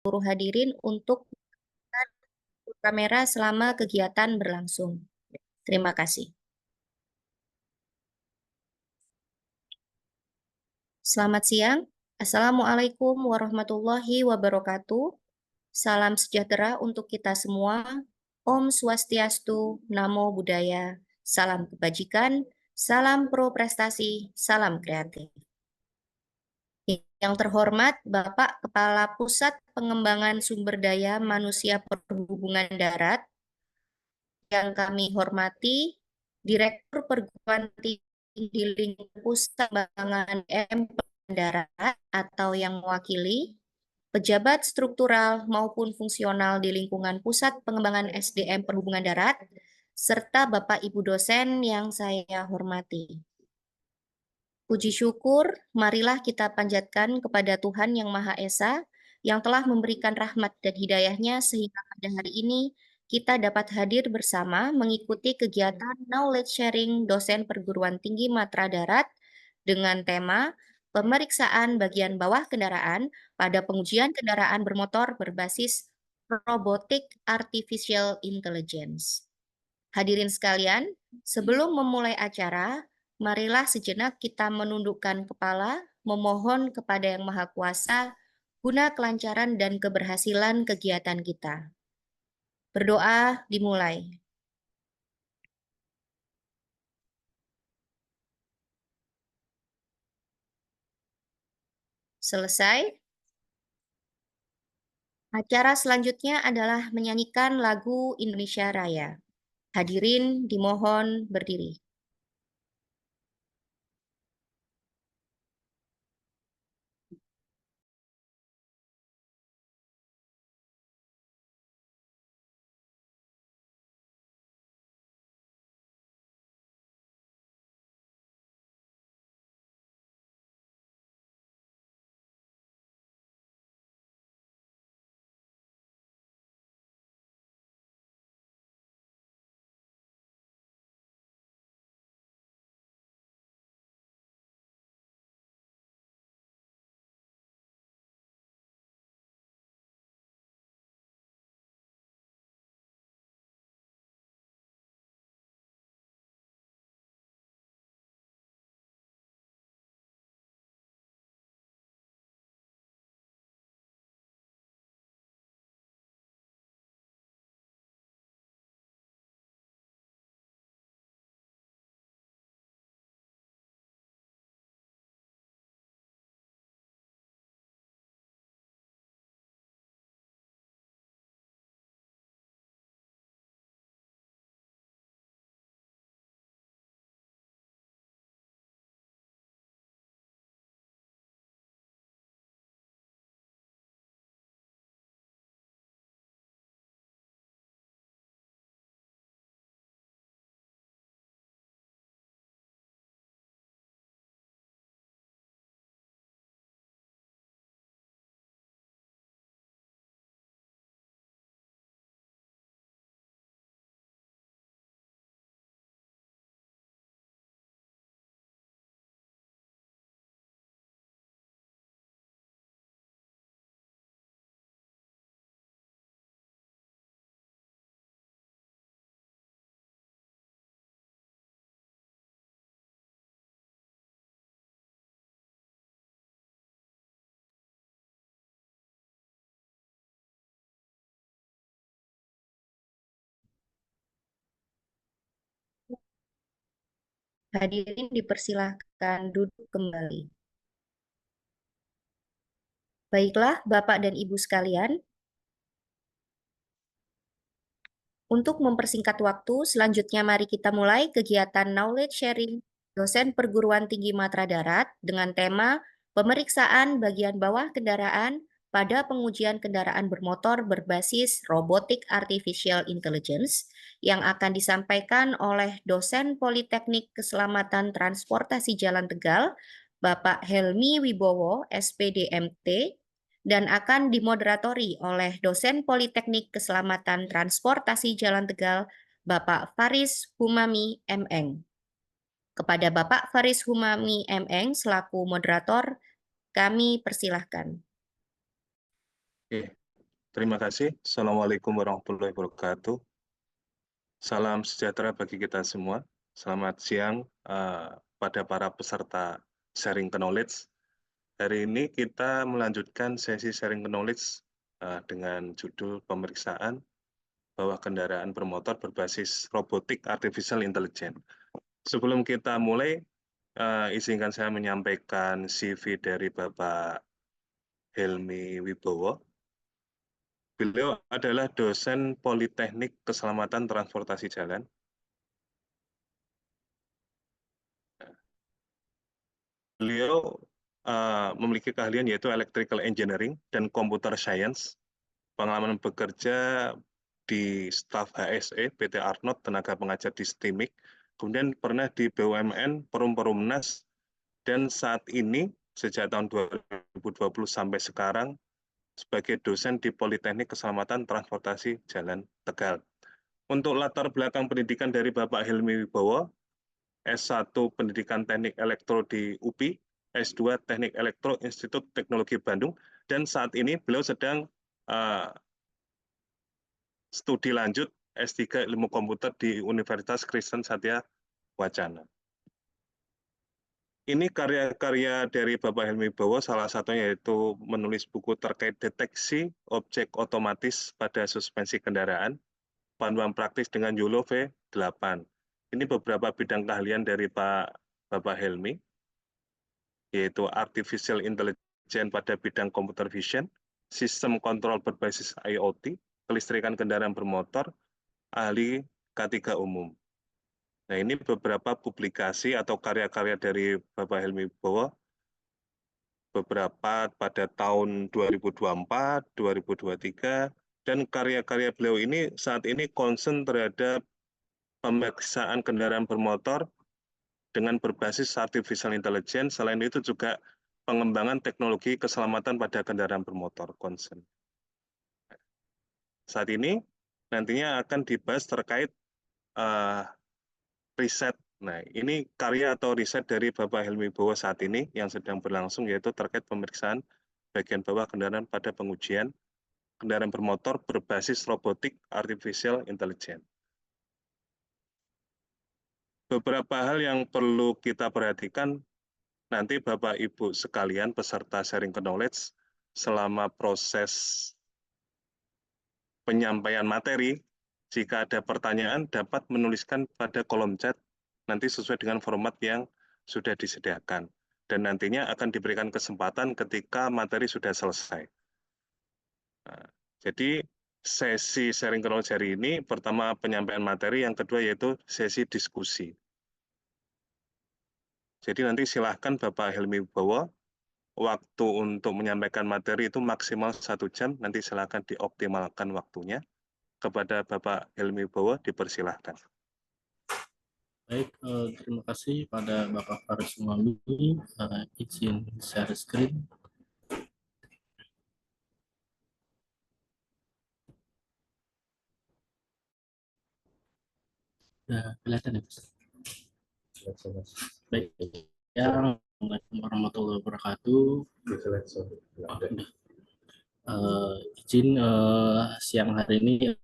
seluruh hadirin untuk kamera selama kegiatan berlangsung. Terima kasih. Selamat siang. Assalamualaikum warahmatullahi wabarakatuh. Salam sejahtera untuk kita semua. Om Swastiastu, Namo Buddhaya, salam kebajikan, salam pro prestasi, salam kreatif. Yang terhormat Bapak Kepala Pusat Pengembangan Sumber Daya Manusia Perhubungan Darat, yang kami hormati Direktur Perguruan Tinggi Lingkungan Pusat Pengembangan Darat atau yang mewakili, pejabat struktural maupun fungsional di lingkungan Pusat Pengembangan SDM Perhubungan Darat, serta Bapak Ibu dosen yang saya hormati. Puji syukur, marilah kita panjatkan kepada Tuhan Yang Maha Esa yang telah memberikan rahmat dan hidayahnya sehingga pada hari ini kita dapat hadir bersama mengikuti kegiatan knowledge sharing dosen perguruan tinggi Matra Darat dengan tema pemeriksaan bagian bawah kendaraan pada pengujian kendaraan bermotor berbasis robotic artificial intelligence. Hadirin sekalian, sebelum memulai acara, marilah sejenak kita menundukkan kepala, memohon kepada Yang Maha Kuasa guna kelancaran dan keberhasilan kegiatan kita. Berdoa dimulai. Selesai. Acara selanjutnya adalah menyanyikan lagu Indonesia Raya. Hadirin dimohon berdiri. Hadirin dipersilahkan duduk kembali. Baiklah, Bapak dan Ibu sekalian, untuk mempersingkat waktu, selanjutnya mari kita mulai kegiatan knowledge sharing dosen perguruan tinggi Matra Darat dengan tema pemeriksaan bagian bawah kendaraan pada pengujian kendaraan bermotor berbasis robotic artificial intelligence yang akan disampaikan oleh dosen Politeknik Keselamatan Transportasi Jalan Tegal, Bapak Helmi Wibowo, SPDMT, dan akan dimoderatori oleh dosen Politeknik Keselamatan Transportasi Jalan Tegal, Bapak Faris Humami M.Eng. Kepada Bapak Faris Humami M.Eng selaku moderator, kami persilahkan. Oke, Terima kasih. Assalamualaikum warahmatullahi wabarakatuh. Salam sejahtera bagi kita semua. Selamat siang pada para peserta sharing knowledge. Hari ini kita melanjutkan sesi sharing knowledge dengan judul pemeriksaan bahwa kendaraan bermotor berbasis robotik artificial intelligence. Sebelum kita mulai, izinkan saya menyampaikan CV dari Bapak Helmi Wibowo. Beliau adalah dosen Politeknik Keselamatan Transportasi Jalan. Beliau memiliki keahlian yaitu Electrical Engineering dan Computer Science. Pengalaman bekerja di staf HSE, PT Arnott, tenaga pengajar di STIMIK, kemudian pernah di BUMN, Perumnas, dan saat ini sejak tahun 2020 sampai sekarang sebagai dosen di Politeknik Keselamatan Transportasi Jalan Tegal. Untuk latar belakang pendidikan dari Bapak Helmi Wibowo, S1 Pendidikan Teknik Elektro di UPI, S2 Teknik Elektro Institut Teknologi Bandung, dan saat ini beliau sedang studi lanjut S3 Ilmu Komputer di Universitas Kristen Satya Wacana. Ini karya-karya dari Bapak Helmi Wibowo, salah satunya yaitu menulis buku terkait deteksi objek otomatis pada suspensi kendaraan, panduan praktis dengan YOLO V8. Ini beberapa bidang keahlian dari Bapak Helmi, yaitu Artificial Intelligence pada bidang Computer Vision, sistem kontrol berbasis IoT, kelistrikan kendaraan bermotor, ahli K3 umum. Nah, ini beberapa publikasi atau karya-karya dari Bapak Helmi Wibowo, beberapa pada tahun 2024, 2023, dan karya-karya beliau ini saat ini concern terhadap pemeriksaan kendaraan bermotor dengan berbasis artificial intelligence. Selain itu juga pengembangan teknologi keselamatan pada kendaraan bermotor concern. Saat ini nantinya akan dibahas terkait riset. Nah, ini karya atau riset dari Bapak Helmi Wibowo saat ini yang sedang berlangsung, yaitu terkait pemeriksaan bagian bawah kendaraan pada pengujian kendaraan bermotor berbasis robotik artificial intelligence. Beberapa hal yang perlu kita perhatikan nanti Bapak Ibu sekalian peserta sharing knowledge selama proses penyampaian materi, jika ada pertanyaan dapat menuliskan pada kolom chat nanti sesuai dengan format yang sudah disediakan. Dan nantinya akan diberikan kesempatan ketika materi sudah selesai. Nah, jadi sesi sharing knowledge hari ini, pertama penyampaian materi, yang kedua yaitu sesi diskusi. Jadi nanti silahkan Bapak Helmi Wibowo, waktu untuk menyampaikan materi itu maksimal 1 jam, nanti silahkan dioptimalkan waktunya. Kepada Bapak Helmi Wibowo dipersilahkan. Baik, terima kasih pada Bapak Faris Umami. Izin share screen. Sudah kelihatan ya, Mas? Baik, Assalamualaikum warahmatullahi wabarakatuh. Izin siang hari ini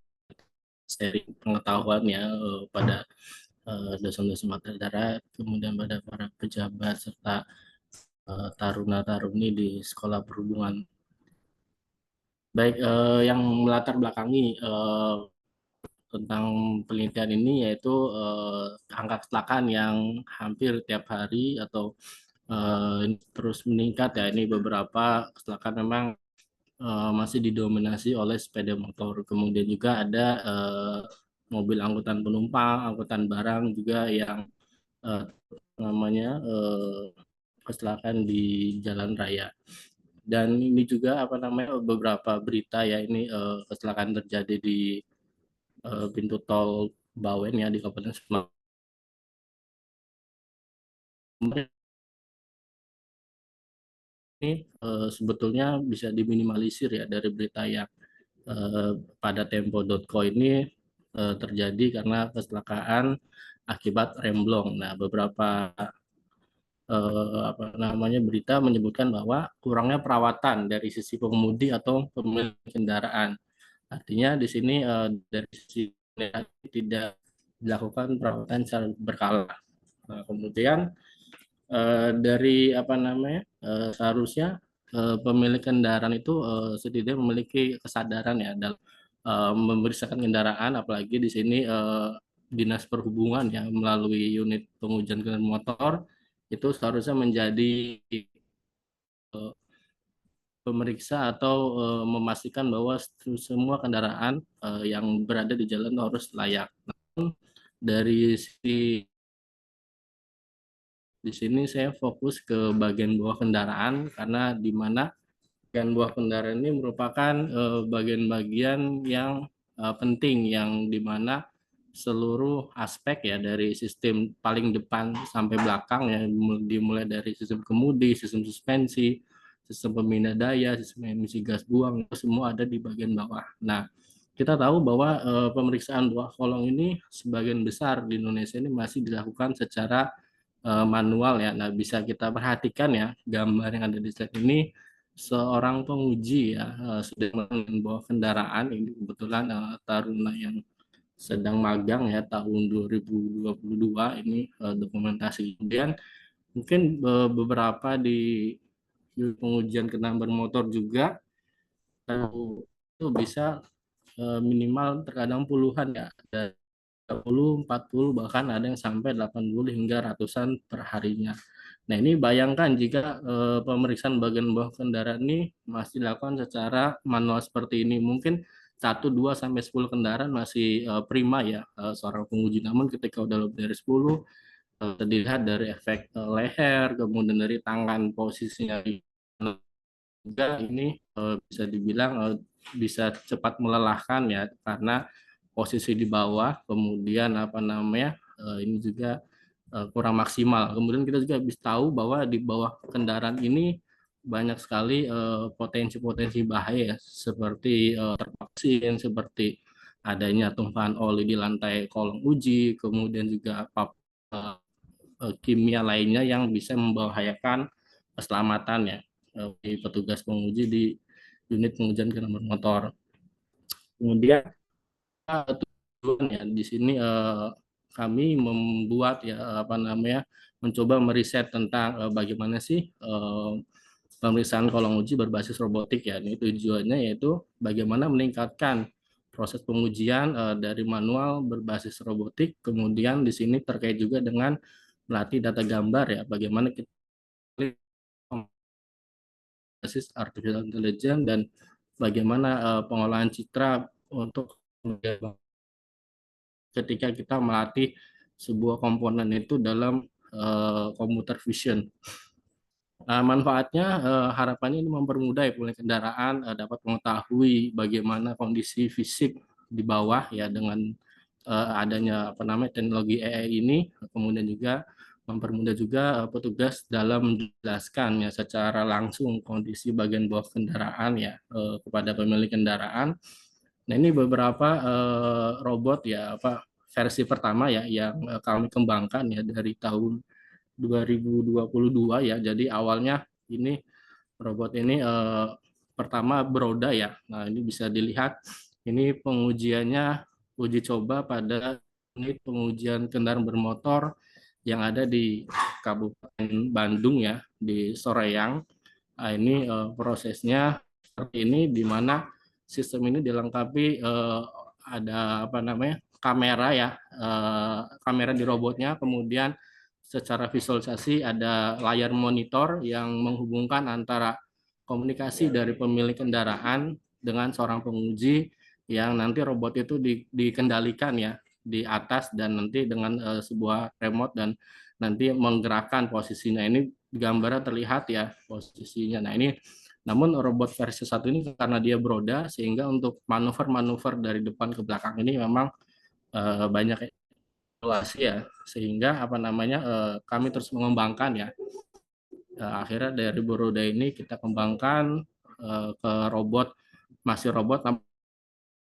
sharing pengetahuan ya pada dosen-dosen mata darat, kemudian pada para pejabat serta taruna-taruni di sekolah perhubungan. Baik, yang melatar belakangi tentang penelitian ini yaitu angka kecelakaan yang hampir tiap hari atau terus meningkat ya. Ini beberapa kecelakaan memang masih didominasi oleh sepeda motor. Kemudian juga ada mobil angkutan penumpang, angkutan barang juga yang kecelakaan di jalan raya. Dan ini juga beberapa berita ya, ini kecelakaan terjadi di pintu tol Bawen ya di Kabupaten Semarang. Ini sebetulnya bisa diminimalisir ya dari berita yang pada tempo.co ini terjadi karena kecelakaan akibat remblong. Nah, beberapa berita menyebutkan bahwa kurangnya perawatan dari sisi pengemudi atau pemilik kendaraan. Artinya di sini dari sisi tidak dilakukan perawatan secara berkala. Nah, kemudian dari apa namanya seharusnya pemilik kendaraan itu setidaknya memiliki kesadaran ya dalam memeriksakan kendaraan, apalagi di sini Dinas Perhubungan ya melalui unit pengujian kendaraan motor itu seharusnya menjadi pemeriksa atau memastikan bahwa semua kendaraan yang berada di jalan harus layak. Dari sisi di sini saya fokus ke bagian bawah kendaraan karena di mana bagian bawah kendaraan ini merupakan bagian-bagian yang penting yang di mana seluruh aspek ya dari sistem paling depan sampai belakang ya dimulai dari sistem kemudi, sistem suspensi, sistem pembina daya, sistem emisi gas buang itu semua ada di bagian bawah. Nah, kita tahu bahwa pemeriksaan buah kolong ini sebagian besar di Indonesia ini masih dilakukan secara manual ya. Nah, bisa kita perhatikan ya gambar yang ada di slide ini seorang penguji ya sedang membawa kendaraan ini kebetulan taruna yang sedang magang ya tahun 2022 ini dokumentasi. Kemudian mungkin beberapa di pengujian kendaraan bermotor juga itu bisa minimal terkadang puluhan ya, ada 30, 40 bahkan ada yang sampai 80 hingga ratusan per harinya. Nah, ini bayangkan jika pemeriksaan bagian bawah kendaraan ini masih dilakukan secara manual seperti ini, mungkin 1, 2 sampai 10 kendaraan masih prima ya seorang penguji. Namun ketika udah lebih dari 10 dilihat dari efek leher, kemudian dari tangan posisinya juga ini bisa dibilang bisa cepat melelahkan ya karena posisi di bawah, kemudian apa namanya ini juga kurang maksimal. Kemudian kita juga bisa tahu bahwa di bawah kendaraan ini banyak sekali potensi-potensi bahaya ya, seperti terpaksin, seperti adanya tumpahan oli di lantai kolong uji, kemudian juga kimia lainnya yang bisa membahayakan keselamatan ya di petugas penguji di unit pengujian kendaraan bermotor. Kemudian tujuan ya di sini kami membuat ya apa namanya mencoba meriset tentang bagaimana sih pemeriksaan kolong uji berbasis robotik ya. Ini tujuannya yaitu bagaimana meningkatkan proses pengujian dari manual berbasis robotik. Kemudian di sini terkait juga dengan melatih data gambar ya, bagaimana kita basis artificial intelligence dan bagaimana pengolahan citra untuk ketika kita melatih sebuah komponen itu dalam computer vision. Manfaatnya harapannya ini mempermudah pemilik kendaraan dapat mengetahui bagaimana kondisi fisik di bawah ya dengan adanya apa namanya teknologi AI ini, kemudian juga mempermudah juga petugas dalam menjelaskan ya secara langsung kondisi bagian bawah kendaraan ya kepada pemilik kendaraan. Nah, ini beberapa robot ya apa versi pertama ya yang kami kembangkan ya dari tahun 2022 ya. Jadi awalnya ini robot ini pertama beroda ya. Nah, ini bisa dilihat ini pengujiannya uji coba pada unit pengujian kendaraan bermotor yang ada di Kabupaten Bandung ya, di Soreang. Nah, ini prosesnya seperti ini di mana sistem ini dilengkapi ada apa namanya kamera ya, kamera di robotnya, kemudian secara visualisasi ada layar monitor yang menghubungkan antara komunikasi dari pemilik kendaraan dengan seorang penguji yang nanti robot itu dikendalikan ya di atas dan nanti dengan sebuah remote dan nanti menggerakkan posisinya. Ini gambarnya terlihat ya posisinya. Nah, ini namun robot versi 1 ini karena dia beroda sehingga untuk manuver-manuver dari depan ke belakang ini memang banyak evaluasi ya sehingga apa namanya kami terus mengembangkan ya akhirnya dari beroda ini kita kembangkan ke robot masih robot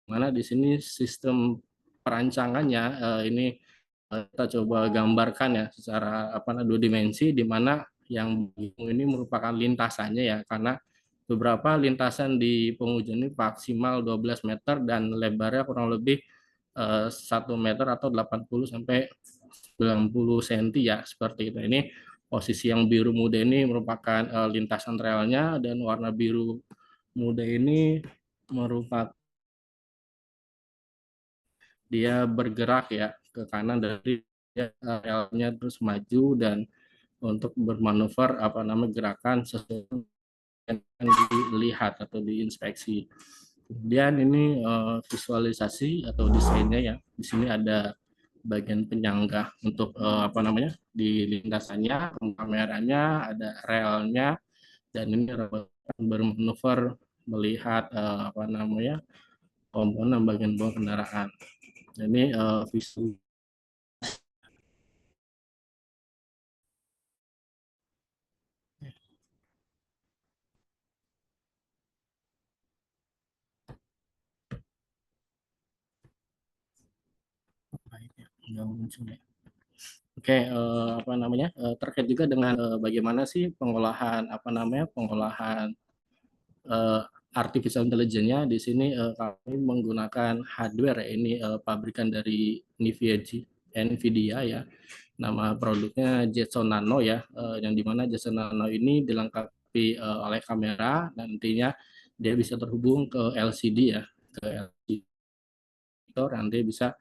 mana di sini sistem perancangannya ini kita coba gambarkan ya secara apa 2 dimensi di mana yang ini merupakan lintasannya ya karena beberapa lintasan di pengujian ini maksimal 12 meter dan lebarnya kurang lebih 1 meter atau 80 sampai 90 cm ya, seperti itu. Ini posisi yang biru muda ini merupakan lintasan relnya, dan warna biru muda ini merupakan dia bergerak ya ke kanan dari relnya terus maju dan untuk bermanuver gerakan sesuai yang dilihat atau diinspeksi. Kemudian ini visualisasi atau desainnya ya. Di sini ada bagian penyangga untuk di lintasannya, kameranya, ada relnya, dan ini bermanuver melihat komponen bagian bawah kendaraan. Ini visual. Oke, terkait juga dengan bagaimana sih pengolahan pengolahan artificial intelligence-nya. Di sini kami menggunakan hardware ya, ini pabrikan dari NVIDIA ya. Nama produknya Jetson Nano ya, yang dimana Jetson Nano ini dilengkapi oleh kamera, nantinya dia bisa terhubung ke LCD ya, ke LCD nanti bisa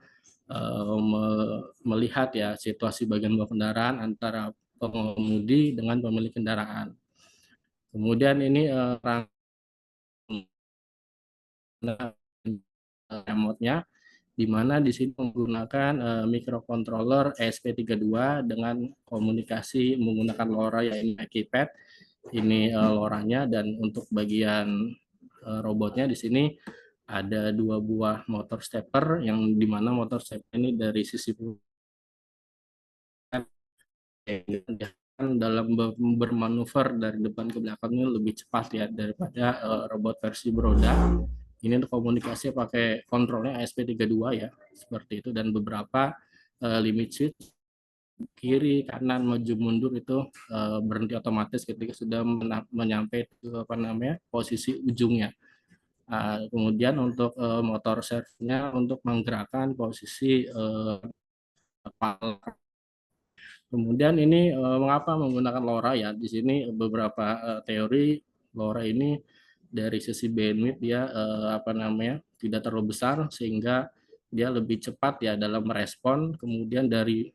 melihat ya situasi bagian bawah kendaraan antara pengemudi dengan pemilik kendaraan. Kemudian ini remote-nya, di mana di sini menggunakan microcontroller ESP32 dengan komunikasi menggunakan LoRa ya, ini keypad, ini LoRa-nya, dan untuk bagian robotnya di sini ada 2 buah motor stepper, yang dimana motor stepper ini dari sisi dalam bermanuver dari depan ke belakang ini lebih cepat ya daripada robot versi beroda. Ini untuk komunikasi pakai kontrolnya ESP32 ya, seperti itu, dan beberapa limit switch kiri kanan maju mundur itu berhenti otomatis ketika sudah menyampai posisi ujungnya. Kemudian untuk motor servonya untuk menggerakkan posisi kepala. Kemudian ini mengapa menggunakan LoRa ya? Di sini beberapa teori LoRa ini dari sisi bandwidth dia tidak terlalu besar, sehingga dia lebih cepat ya dalam merespon. Kemudian dari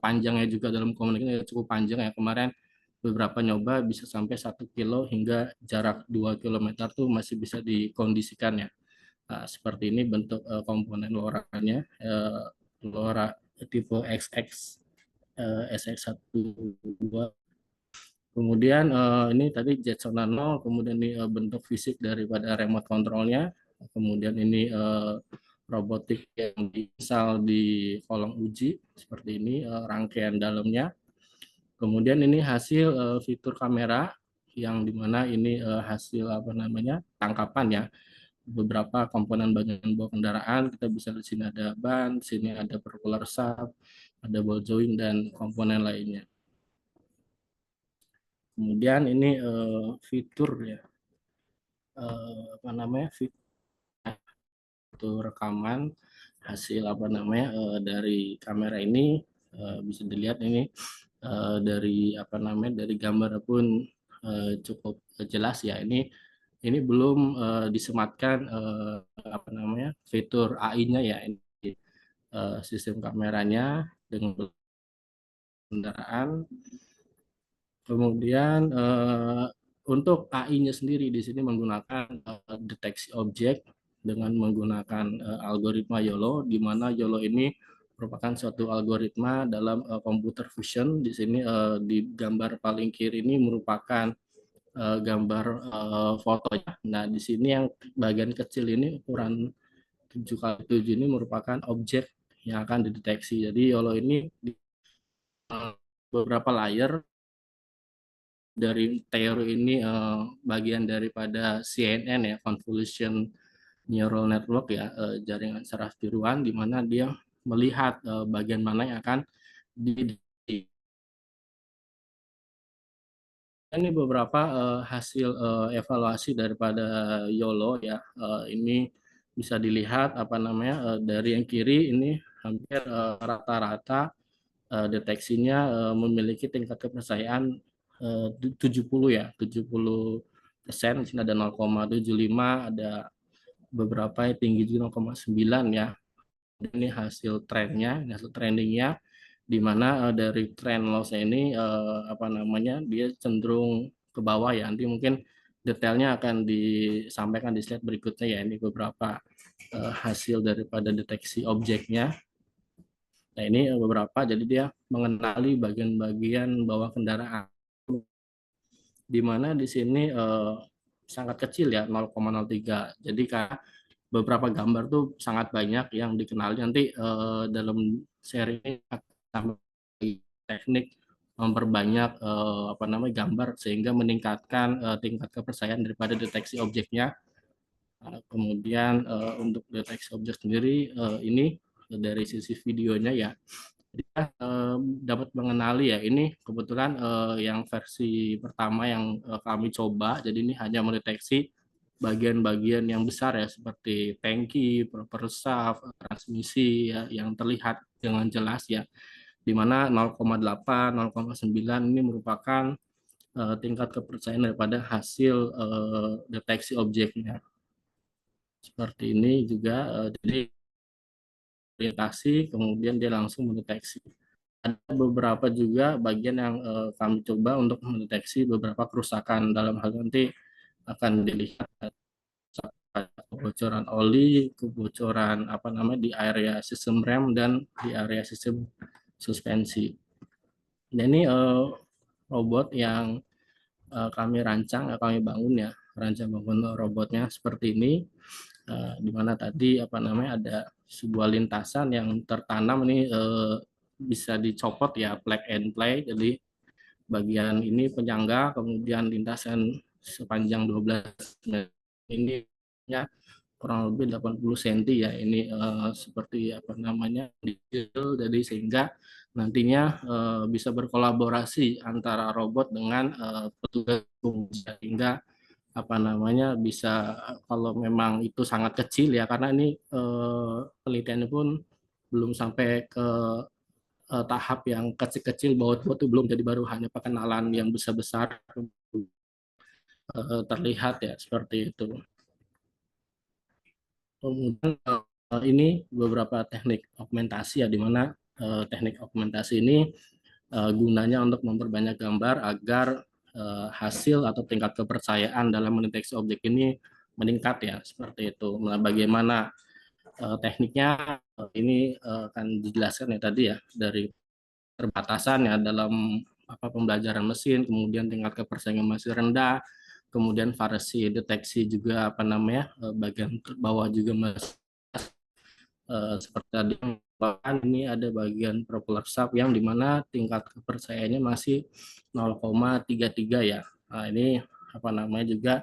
panjangnya juga dalam komunikasi cukup panjang ya. Kemarin beberapa nyoba bisa sampai 1 kilo hingga jarak 2 km tuh masih bisa dikondisikan ya. Seperti ini bentuk komponen LoRa-nya, LoRa tipe XX SX12. Kemudian ini tadi Jetson Nano, kemudian ini bentuk fisik daripada remote controlnya, kemudian ini robotik yang diinstal di kolong uji seperti ini, rangkaian dalamnya. Kemudian ini hasil fitur kamera, yang dimana ini hasil tangkapan ya, beberapa komponen bagian bawah kendaraan. Kita bisa di sini ada ban, sini ada propeller shaft, ada ball joint, dan komponen lainnya. Kemudian ini fitur ya, fitur rekaman hasil dari kamera ini, bisa dilihat ini dari dari gambar pun cukup jelas ya. Ini belum disematkan fitur AI-nya ya, ini sistem kameranya dengan kendaraan. Kemudian untuk AI-nya sendiri di sini menggunakan deteksi objek dengan menggunakan algoritma YOLO, di mana YOLO ini merupakan suatu algoritma dalam computer vision. Di sini di gambar paling kiri ini merupakan gambar fotonya. Nah, di sini yang bagian kecil ini ukuran 7x7 ini merupakan objek yang akan dideteksi. Jadi YOLO ini beberapa layer dari teori ini bagian daripada CNN ya, Convolution Neural Network ya, jaringan saraf tiruan, di mana dia melihat bagian mana yang akan Ini beberapa hasil evaluasi daripada YOLO ya. Ini bisa dilihat apa namanya dari yang kiri ini hampir rata-rata deteksinya memiliki tingkat kepercayaan 70 ya, 70%. Di sini ada 0,75, ada beberapa yang tinggi juga 0,9 ya. Ini hasil trennya, ini hasil trendingnya, di mana dari trend loss ini apa namanya dia cenderung ke bawah ya. Nanti mungkin detailnya akan disampaikan di slide berikutnya ya. Ini beberapa hasil daripada deteksi objeknya. Nah ini beberapa, jadi dia mengenali bagian-bagian bawah kendaraan, di mana di sini sangat kecil ya, 0,03. Jadi karena beberapa gambar tuh sangat banyak yang dikenali. Nanti dalam seri ini akan teknik memperbanyak apa namanya gambar sehingga meningkatkan tingkat kepercayaan daripada deteksi objeknya. Kemudian untuk deteksi objek sendiri ini dari sisi videonya ya, kita dapat mengenali ya, ini kebetulan yang versi pertama yang kami coba, jadi ini hanya mendeteksi bagian-bagian yang besar ya, seperti tangki, proper shaft, transmisi ya, yang terlihat dengan jelas ya, di mana 0,8, 0,9 ini merupakan tingkat kepercayaan daripada hasil deteksi objeknya. Seperti ini juga, jadi orientasi, kemudian dia langsung mendeteksi. Ada beberapa juga bagian yang kami coba untuk mendeteksi beberapa kerusakan, dalam hal nanti akan dilihat kebocoran oli, kebocoran apa namanya di area sistem rem dan di area sistem suspensi. Nah ini robot yang kami rancang, kami bangun ya, rancang bangun robotnya seperti ini, di mana tadi apa namanya ada sebuah lintasan yang tertanam ini bisa dicopot ya, plug and play. Jadi bagian ini penyangga, kemudian lintasan sepanjang 12 meter ini ya, kurang lebih 80 cm ya, ini seperti apa namanya detail, jadi sehingga nantinya bisa berkolaborasi antara robot dengan petugas, sehingga apa namanya bisa, kalau memang itu sangat kecil ya, karena ini penelitiannya pun belum sampai ke tahap yang kecil-kecil baut itu belum, jadi baru hanya pengenalan yang besar-besar terlihat ya, seperti itu. Kemudian ini beberapa teknik augmentasi ya, di mana teknik augmentasi ini gunanya untuk memperbanyak gambar agar hasil atau tingkat kepercayaan dalam mendeteksi objek ini meningkat ya, seperti itu. Nah, bagaimana tekniknya ini akan dijelaskan ya tadi ya, dari terbatasan ya dalam apa pembelajaran mesin, kemudian tingkat kepercayaan masih rendah, kemudian variasi deteksi juga apa namanya bagian bawah juga masih seperti tadi, bahkan ini ada bagian propeller shaft yang dimana tingkat kepercayaannya masih 0,33 ya. Nah, ini apa namanya juga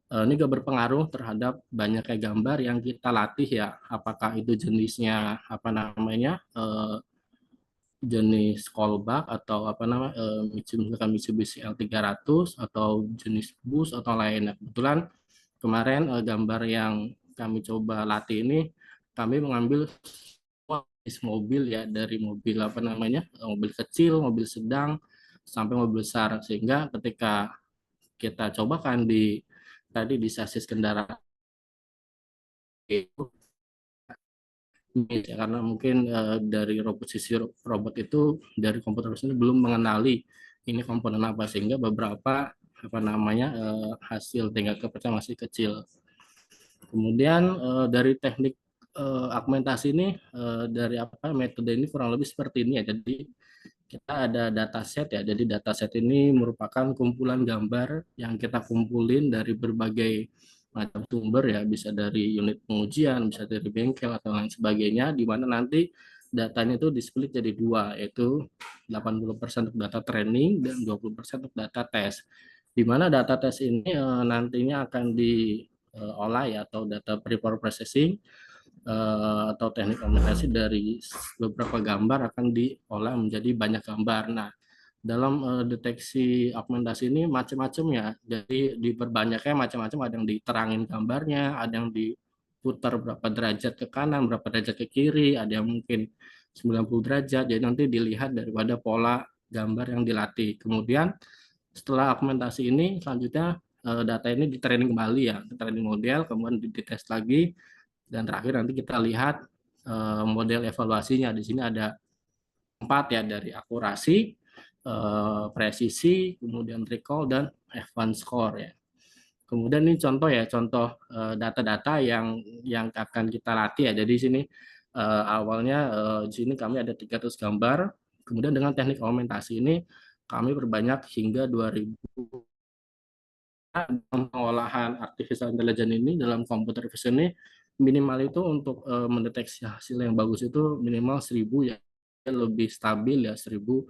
ini juga berpengaruh terhadap banyaknya gambar yang kita latih ya, apakah itu jenisnya apa namanya jenis callback atau apa namanya Mitsubishi L300 atau jenis bus atau lainnya. Kebetulan kemarin gambar yang kami coba latih ini, kami mengambil jenis mobil ya, dari mobil apa namanya mobil kecil, mobil sedang, sampai mobil besar, sehingga ketika kita cobakan di tadi di sasis kendaraan itu ya, karena mungkin dari sisi robot itu dari komputer sendiri belum mengenali ini komponen apa, sehingga beberapa apa namanya hasil tingkat kepercayaan masih kecil. Kemudian dari teknik augmentasi ini dari apa metode ini kurang lebih seperti ini ya. Jadi kita ada dataset ya. Jadi dataset ini merupakan kumpulan gambar yang kita kumpulin dari berbagai macam sumber ya, bisa dari unit pengujian, bisa dari bengkel atau lain sebagainya, di mana nanti datanya itu di-split jadi dua, yaitu 80% untuk data training dan 20% untuk data tes. Di mana data tes ini nantinya akan diolah ya, atau data pre-processing atau teknik augmentasi dari beberapa gambar akan diolah menjadi banyak gambar. Nah, dalam deteksi augmentasi ini macam-macam ya. Jadi diperbanyaknya macam-macam, ada yang diterangin gambarnya, ada yang diputar berapa derajat ke kanan, berapa derajat ke kiri, ada yang mungkin 90 derajat. Jadi nanti dilihat daripada pola gambar yang dilatih. Kemudian setelah augmentasi ini selanjutnya data ini di training kembali ya, training model, kemudian dites lagi, dan terakhir nanti kita lihat model evaluasinya. Di sini ada 4 ya, dari akurasi, presisi, kemudian recall, dan advance score ya. Kemudian ini contoh ya, contoh data-data yang akan kita latih ya. Jadi di sini awalnya di sini kami ada 300 gambar, kemudian dengan teknik augmentasi ini kami perbanyak hingga 2000. Pengolahan artificial intelligence ini dalam computer vision ini minimal itu untuk mendeteksi hasil yang bagus itu minimal 1000 ya, lebih stabil ya, 1000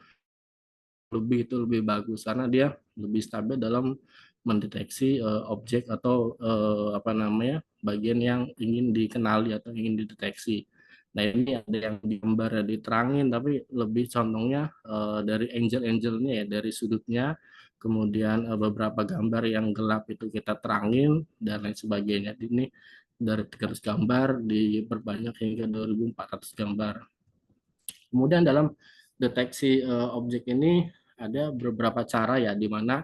lebih itu lebih bagus karena dia lebih stabil dalam mendeteksi objek atau apa namanya, bagian yang ingin dikenali atau ingin dideteksi. Nah ini ada yang digambar, diterangin, tapi lebih condongnya dari angle-angle-nya ya, dari sudutnya, kemudian beberapa gambar yang gelap itu kita terangin dan lain sebagainya. Ini dari 300 gambar diperbanyak hingga 2400 gambar. Kemudian dalam deteksi objek ini ada beberapa cara ya, di mana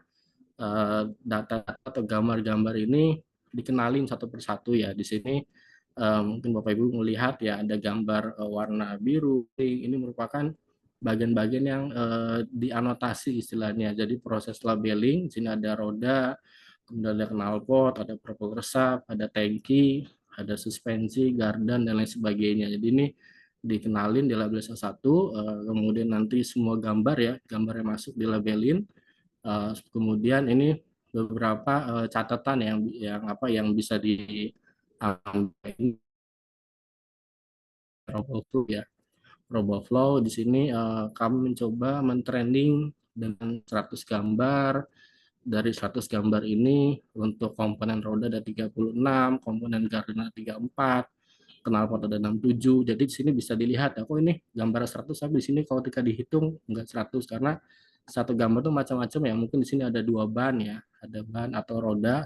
data atau gambar-gambar ini dikenalin satu persatu ya. Di sini mungkin Bapak Ibu melihat ya, ada gambar warna biru. Ini merupakan bagian-bagian yang dianotasi istilahnya. Jadi proses labeling, di sini ada roda, kemudian ada knalpot, ada propulsor, ada tangki, ada suspensi, gardan, dan lain sebagainya. Jadi ini dikenalin di label satu, kemudian nanti semua gambar ya, gambar yang masuk dilabelin. Kemudian ini beberapa catatan yang bisa diambil Roboflow ya. Roboflow di sini kami mencoba mentraining dengan 100 gambar. Dari 100 gambar ini untuk komponen roda ada 36, komponen gardan ada 34, knalpot ada 67. Jadi di sini bisa dilihat ya, kok ini gambar 100, tapi di sini kalau ketika dihitung enggak 100 karena satu gambar itu macam-macam ya. Mungkin di sini ada 2 ban ya, ada ban atau roda,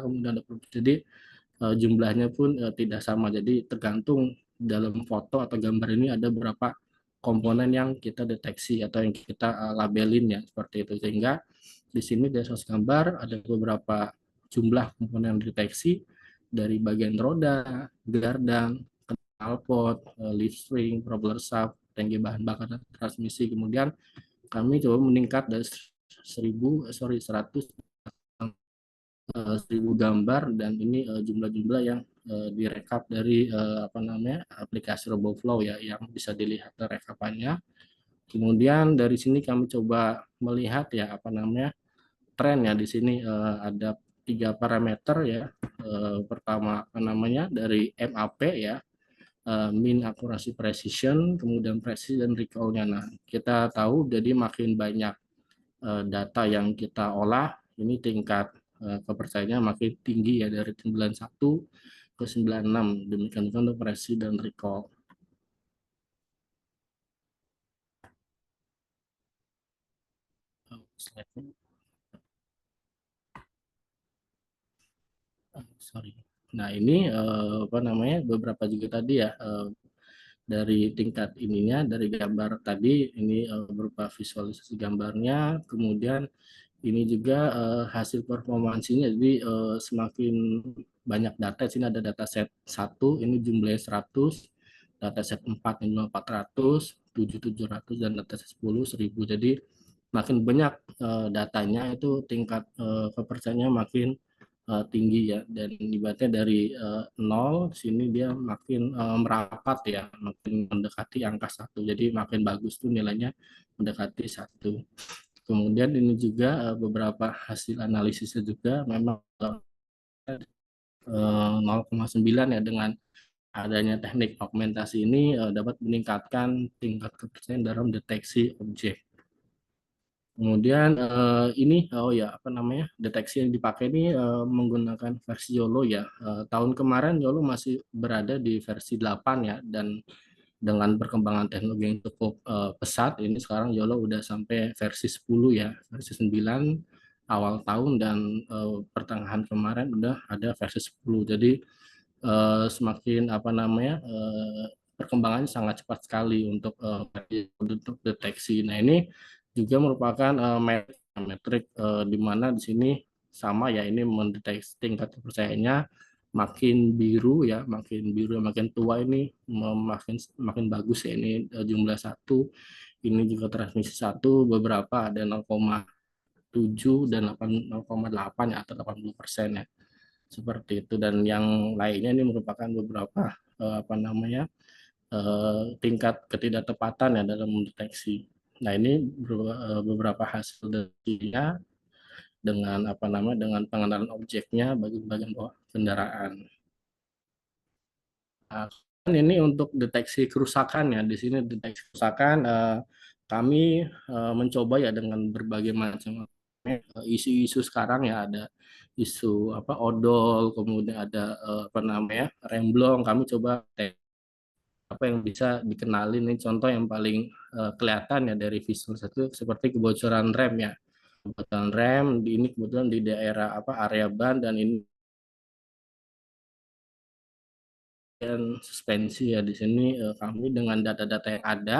kemudian ada, jadi jumlahnya pun tidak sama. Jadi tergantung dalam foto atau gambar ini ada berapa komponen yang kita deteksi atau yang kita labelin ya, seperti itu. Sehingga di sini dari 100 gambar ada beberapa jumlah komponen yang deteksi dari bagian roda, gardan, knalpot, leaf spring, propeller shaft, tangki bahan bakar, dan transmisi. Kemudian kami coba meningkat dari 100 gambar, dan ini jumlah-jumlah yang direkap dari apa namanya, aplikasi RoboFlow ya, yang bisa dilihat rekapannya. Kemudian dari sini kami coba melihat ya, apa namanya, tren ya. Di sini ada 3 parameter ya. Pertama apa namanya, dari MAP ya, mean accuracy precision, kemudian presisi dan recall-nya. Nah, kita tahu jadi makin banyak data yang kita olah, ini tingkat kepercayaannya makin tinggi ya, dari 91 ke 96. Demikian juga untuk presisi dan recall. Sorry. Nah ini apa namanya, beberapa juga tadi ya, dari tingkat ininya, dari gambar tadi ini berupa visualisasi gambarnya, kemudian ini juga hasil performansinya. Jadi semakin banyak data, sini ada dataset 1 ini jumlahnya 100, dataset 4 ini 400, 7 700, dan dataset 10 1000. Jadi makin banyak datanya itu tingkat kepercayaannya makin tinggi ya. Dan ibaratnya dari 0 sini dia makin merapat ya, makin mendekati angka 1. Jadi makin bagus tuh nilainya mendekati 1. Kemudian ini juga beberapa hasil analisisnya juga memang 0,9 ya, dengan adanya teknik augmentasi ini dapat meningkatkan tingkat kepercayaan dalam deteksi objek. Kemudian ini apa namanya, deteksi yang dipakai ini menggunakan versi YOLO ya. Tahun kemarin YOLO masih berada di versi 8 ya, dan dengan perkembangan teknologi yang cukup pesat, ini sekarang YOLO udah sampai versi 10 ya, versi 9 awal tahun, dan pertengahan kemarin udah ada versi 10. Jadi semakin apa namanya perkembangannya sangat cepat sekali untuk deteksi. Nah, ini juga merupakan metrik di mana di sini sama ya, ini mendeteksi tingkat kepercayaannya makin biru ya, makin tua ini makin bagus ya, ini jumlah 1, ini juga transmisi 1, beberapa ada 0,7 dan 0,8 ya, atau 80% ya, seperti itu. Dan yang lainnya ini merupakan beberapa apa namanya tingkat ketidaktepatan ya dalam mendeteksi. Nah, ini beberapa hasil deteksinya dengan apa namanya dengan pengenalan objeknya bagi bagian bawah kendaraan. Nah, ini untuk deteksi kerusakan ya. Di sini deteksi kerusakan kami mencoba ya dengan berbagai macam isu-isu sekarang ya, ada isu apa odol, kemudian ada apa namanya remblong. Kami coba apa yang bisa dikenalin, nih contoh yang paling kelihatan ya dari visual itu seperti kebocoran rem ya. Kebocoran rem ini kebetulan di daerah apa area ban, dan ini dan suspensi ya. Di sini kami dengan data-data yang ada,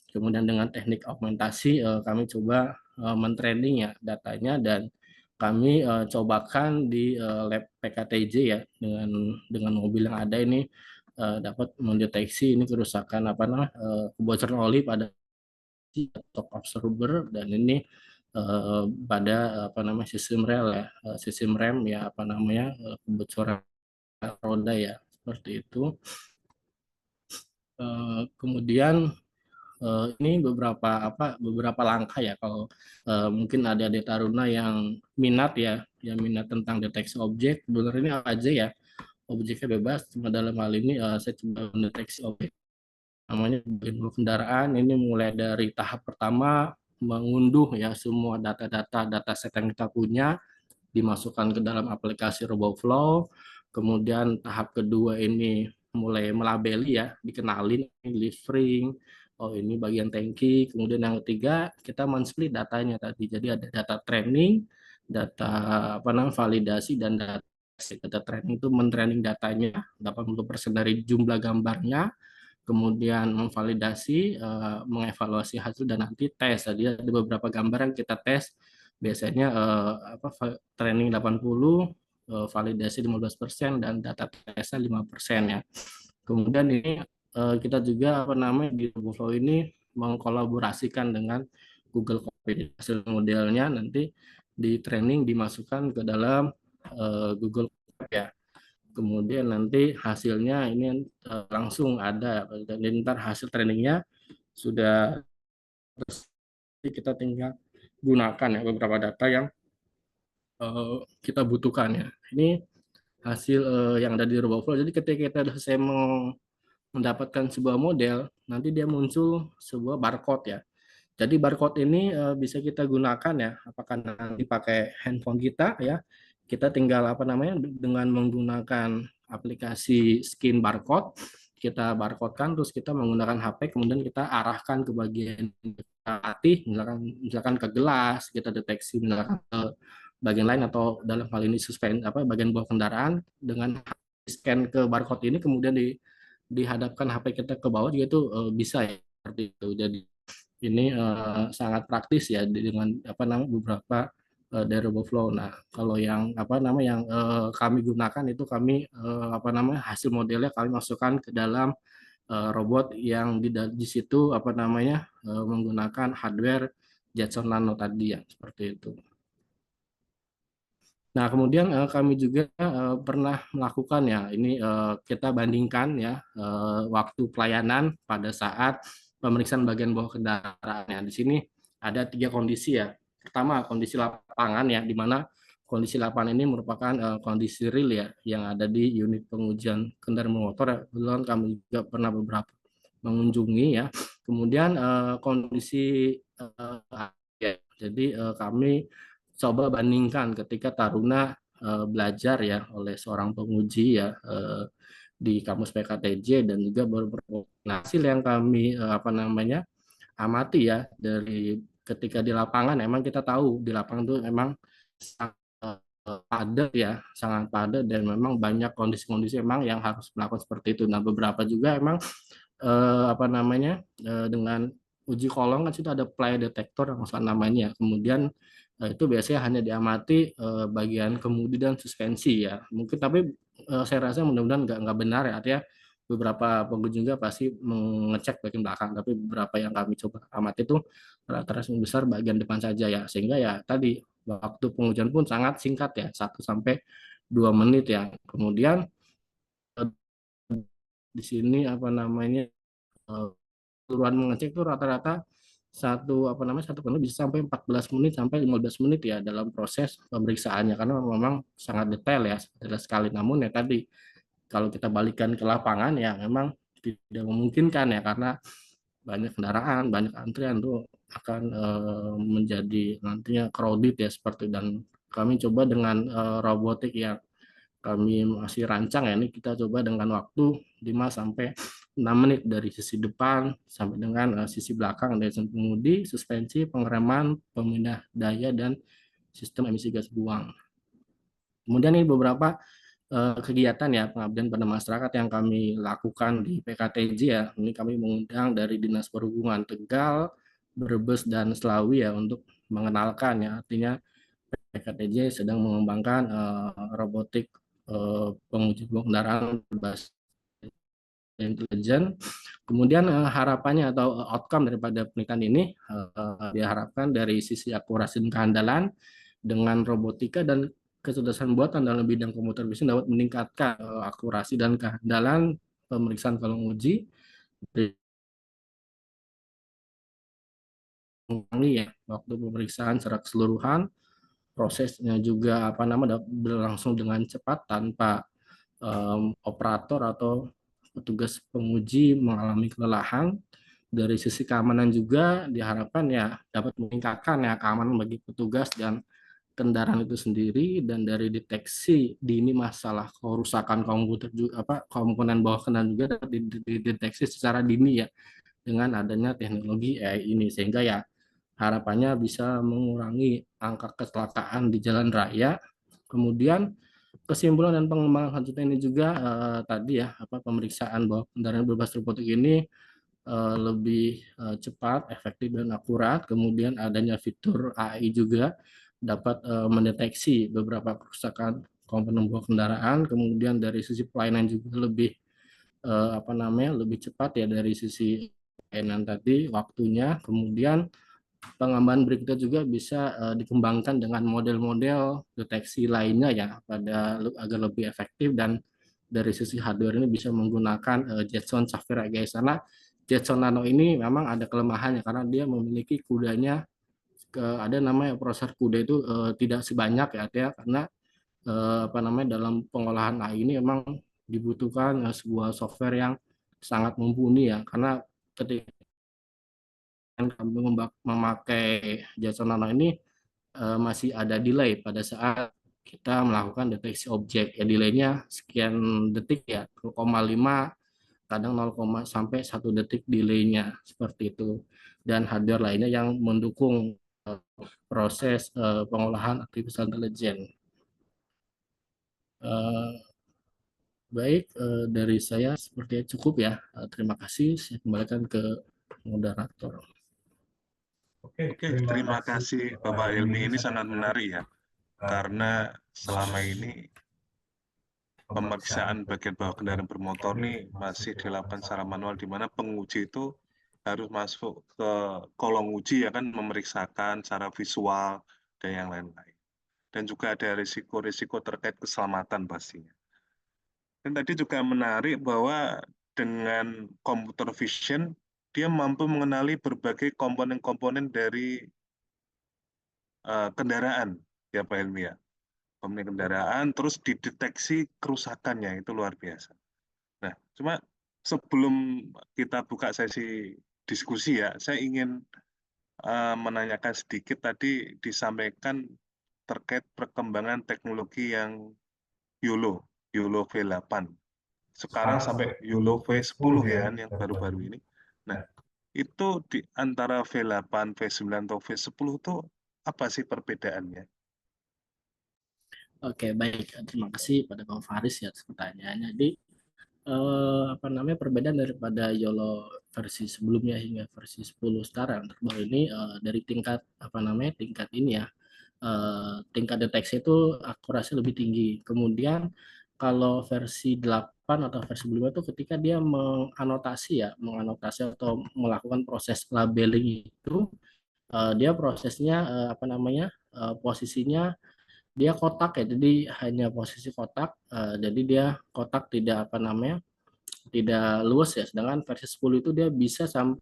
kemudian dengan teknik augmentasi kami coba mentraining ya datanya, dan kami cobakan di lab PKTJ ya, dengan mobil yang ada ini dapat mendeteksi ini kerusakan apa namanya kebocoran oli pada shock absorber, dan ini pada apa namanya sistem rel ya, sistem rem ya, apa namanya kebocoran roda ya, seperti itu. Kemudian ini beberapa langkah ya, kalau mungkin ada adik taruna yang minat ya, yang minat tentang deteksi objek, sebenarnya ini apa aja ya, objeknya bebas. Cuma dalam hal ini saya coba mendeteksi objek namanya bagian kendaraan. Ini mulai dari tahap pertama mengunduh ya semua data set yang kita punya, dimasukkan ke dalam aplikasi RoboFlow. Kemudian tahap kedua ini mulai melabeli ya, dikenalin leaf ring, oh ini bagian tangki. Kemudian yang ketiga kita men-split datanya tadi. Jadi ada data training, data apa namanya validasi, dan data training itu men-training datanya 80% dari jumlah gambarnya, kemudian memvalidasi, mengevaluasi hasil, dan nanti tes. Tadi ada beberapa gambar yang kita tes, biasanya training 80, validasi 15%, dan data tesnya 5% ya. Kemudian ini kita juga apa namanya di RoboFlow ini mengkolaborasikan dengan Google Code. Hasil modelnya nanti di training dimasukkan ke dalam Google Code ya. Kemudian nanti hasilnya ini langsung ada, dan ntar hasil trainingnya sudah kita tinggal gunakan ya beberapa data yang kita butuhkan ya. Ini hasil yang ada di RoboFlow. Jadi ketika kita selesai mendapatkan sebuah model, nanti dia muncul sebuah barcode ya. Jadi barcode ini bisa kita gunakan ya, apakah nanti pakai handphone kita ya, kita tinggal apa namanya dengan menggunakan aplikasi scan barcode, kita barcodekan, terus kita menggunakan HP, kemudian kita arahkan ke bagian hati, misalkan ke gelas, kita deteksi misalkan ke bagian lain, atau dalam hal ini bagian bawah kendaraan, dengan scan ke barcode ini kemudian dihadapkan HP kita ke bawah juga itu bisa ya, seperti itu. Jadi ini sangat praktis ya dengan apa namanya beberapa dari RoboFlow. Nah, kalau yang apa namanya yang kami gunakan itu kami apa namanya hasil modelnya kami masukkan ke dalam robot yang di situ apa namanya menggunakan hardware Jetson Nano tadi ya, seperti itu. Nah, kemudian kami juga pernah melakukan ya, ini kita bandingkan ya waktu pelayanan pada saat pemeriksaan bagian bawah kendaraan. Ya, di sini ada 3 kondisi ya. Pertama, kondisi lapangan ya, di mana kondisi lapangan ini merupakan kondisi real ya, yang ada di unit pengujian kendaraan bermotor. Kebetulan kami juga pernah beberapa mengunjungi ya. Kemudian kondisi ya, jadi kami coba bandingkan ketika taruna belajar ya oleh seorang penguji ya di kampus PKTJ dan juga beberapa hasil yang kami amati ya dari ketika di lapangan. Emang kita tahu di lapangan itu memang sangat padat ya, sangat padat, dan memang banyak kondisi-kondisi memang yang harus melakukan seperti itu. Nah, beberapa juga emang dengan uji kolong kan situ ada play detektor yang salah namanya. Kemudian itu biasanya hanya diamati bagian kemudi dan suspensi ya. Mungkin tapi saya rasa mudah-mudahan nggak benar ya. Artinya beberapa pengunjung juga pasti mengecek bagian belakang, tapi beberapa yang kami coba amati itu rata-rata besar bagian depan saja ya. Sehingga ya tadi waktu pengujian pun sangat singkat ya, 1 sampai 2 menit ya. Kemudian di sini keseluruhan mengecek itu rata-rata satu penuh bisa sampai 14 menit sampai 15 menit ya dalam proses pemeriksaannya, karena memang sangat detail ya, detail sekali. Namun ya tadi kalau kita balikan ke lapangan ya memang tidak memungkinkan ya, karena banyak kendaraan, banyak antrian tuh akan menjadi nantinya crowded ya seperti. Dan kami coba dengan robotik yang kami masih rancang ya, ini kita coba dengan waktu 5 sampai 6 menit dari sisi depan sampai dengan sisi belakang, dari sisi pengemudi, suspensi, pengereman, pemindah daya, dan sistem emisi gas buang. Kemudian ini beberapa kegiatan ya pengabdian pada masyarakat yang kami lakukan di PKTJ ya. Ini kami mengundang dari Dinas Perhubungan Tegal, Brebes, dan Selawi ya untuk mengenalkan ya, artinya PKTJ sedang mengembangkan robotik penguji kendaraan berbasis intelijen. Kemudian harapannya atau outcome daripada penelitian ini diharapkan dari sisi akurasi dan kehandalan dengan robotika dan kecerdasan buatan dalam bidang komputer vision dapat meningkatkan akurasi dan kehandalan pemeriksaan kolom uji, mengurangi ya waktu pemeriksaan secara keseluruhan, prosesnya juga berlangsung dengan cepat tanpa operator atau petugas penguji mengalami kelelahan. Dari sisi keamanan juga diharapkan ya dapat meningkatkan ya keamanan bagi petugas dan kendaraan itu sendiri. Dan dari deteksi dini masalah kerusakan komputer juga komponen bawah kendaraan juga dapat dideteksi secara dini ya dengan adanya teknologi AI ini, sehingga ya harapannya bisa mengurangi angka kecelakaan di jalan raya. Kemudian kesimpulan dan pengembangan selanjutnya ini juga tadi ya pemeriksaan bahwa kendaraan berbasis robotik ini lebih cepat, efektif, dan akurat. Kemudian adanya fitur AI juga dapat mendeteksi beberapa kerusakan komponen bawah kendaraan. Kemudian dari sisi pelayanan juga lebih lebih cepat ya dari sisi pelayanan tadi waktunya. Kemudian pengembangan berikutnya juga bisa dikembangkan dengan model-model deteksi lainnya ya agar lebih efektif. Dan dari sisi hardware ini bisa menggunakan Jetson Sapphire guys, karena Jetson Nano ini memang ada kelemahannya karena dia memiliki kudanya ada namanya prosesor CUDA itu tidak sebanyak ya, karena dalam pengolahan AI ini memang dibutuhkan sebuah software yang sangat mumpuni ya, karena ketika kami memakai Jetson Nano ini masih ada delay pada saat kita melakukan deteksi objek ya, delaynya sekian detik ya, 0,5 kadang 0, sampai 1 detik delaynya seperti itu. Dan hardware lainnya yang mendukung proses pengolahan artificial intelligence. Baik, dari saya sepertinya cukup ya. Terima kasih. Saya kembalikan ke moderator. Oke, terima kasih Bapak Hilmi. Ini sangat menarik ya, karena selama ini pemeriksaan bagian bawah kendaraan bermotor ini masih dilakukan secara manual, di mana penguji itu harus masuk ke kolong uji ya kan, memeriksakan secara visual dan yang lain-lain. Dan juga ada risiko-risiko terkait keselamatan pastinya. Dan tadi juga menarik bahwa dengan computer vision, dia mampu mengenali berbagai komponen-komponen dari kendaraan, ya Pak Helmi ya. Komponen kendaraan, terus dideteksi kerusakannya, itu luar biasa. Nah, cuma sebelum kita buka sesi diskusi ya, saya ingin menanyakan sedikit, tadi disampaikan terkait perkembangan teknologi yang YOLO V8. sekarang sampai YOLO V10 ya kan, yang baru-baru ini. Nah, itu di antara V8, V9 atau V10 itu apa sih perbedaannya? Oke, baik. Terima kasih pada Bang Faris ya atas pertanyaannya. Jadi, apa namanya perbedaan daripada YOLO versi sebelumnya hingga versi 10 sekarang terbaru ini dari tingkat apa namanya tingkat ini ya tingkat deteksi itu akurasi lebih tinggi. Kemudian kalau versi 8 atau versi sebelumnya itu ketika dia menganotasi atau melakukan proses labeling itu dia prosesnya apa namanya posisinya dia kotak ya. Jadi hanya posisi kotak. Jadi dia kotak tidak apa namanya tidak luas ya. Sedangkan versi 10 itu dia bisa sampai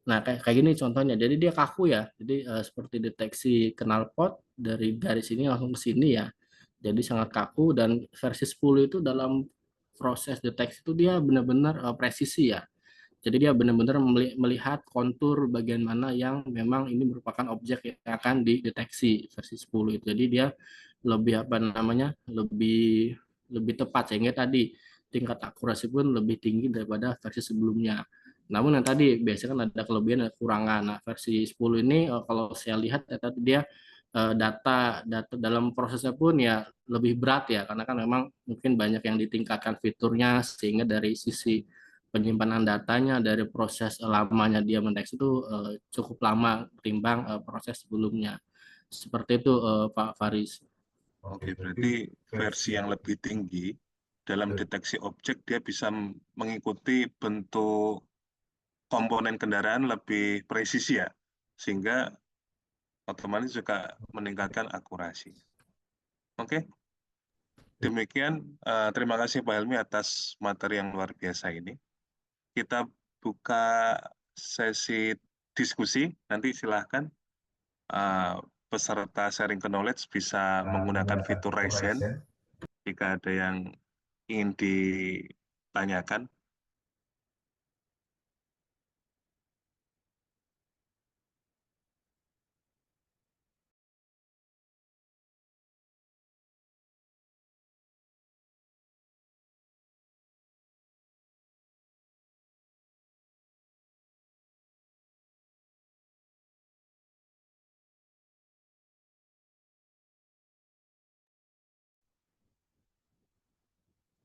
nah kayak gini contohnya. Jadi dia kaku ya. Jadi seperti deteksi knalpot dari garis ini langsung ke sini ya. Jadi sangat kaku dan versi 10 itu dalam proses deteksi itu dia benar-benar presisi ya. Jadi dia benar-benar melihat kontur bagian mana yang memang ini merupakan objek yang akan dideteksi versi 10 itu. Jadi dia lebih apa namanya? lebih tepat sehingga tadi tingkat akurasi pun lebih tinggi daripada versi sebelumnya. Namun yang tadi biasanya kan ada kelebihan dan kekurangan. Nah, versi 10 ini kalau saya lihat ya, tadi dia data data dalam prosesnya pun ya lebih berat ya karena kan memang mungkin banyak yang ditingkatkan fiturnya sehingga dari sisi penyimpanan datanya dari proses lamanya dia mendeteksi itu cukup lama ketimbang proses sebelumnya. Seperti itu Pak Faris. Oke, berarti versi yang lebih tinggi dalam deteksi objek dia bisa mengikuti bentuk komponen kendaraan lebih presisi ya, sehingga otomatis juga meningkatkan akurasi. Oke, demikian. Terima kasih Pak Helmi atas materi yang luar biasa ini. Kita buka sesi diskusi. Nanti silahkan peserta sharing knowledge bisa menggunakan fitur raise hand jika ada yang ingin ditanyakan.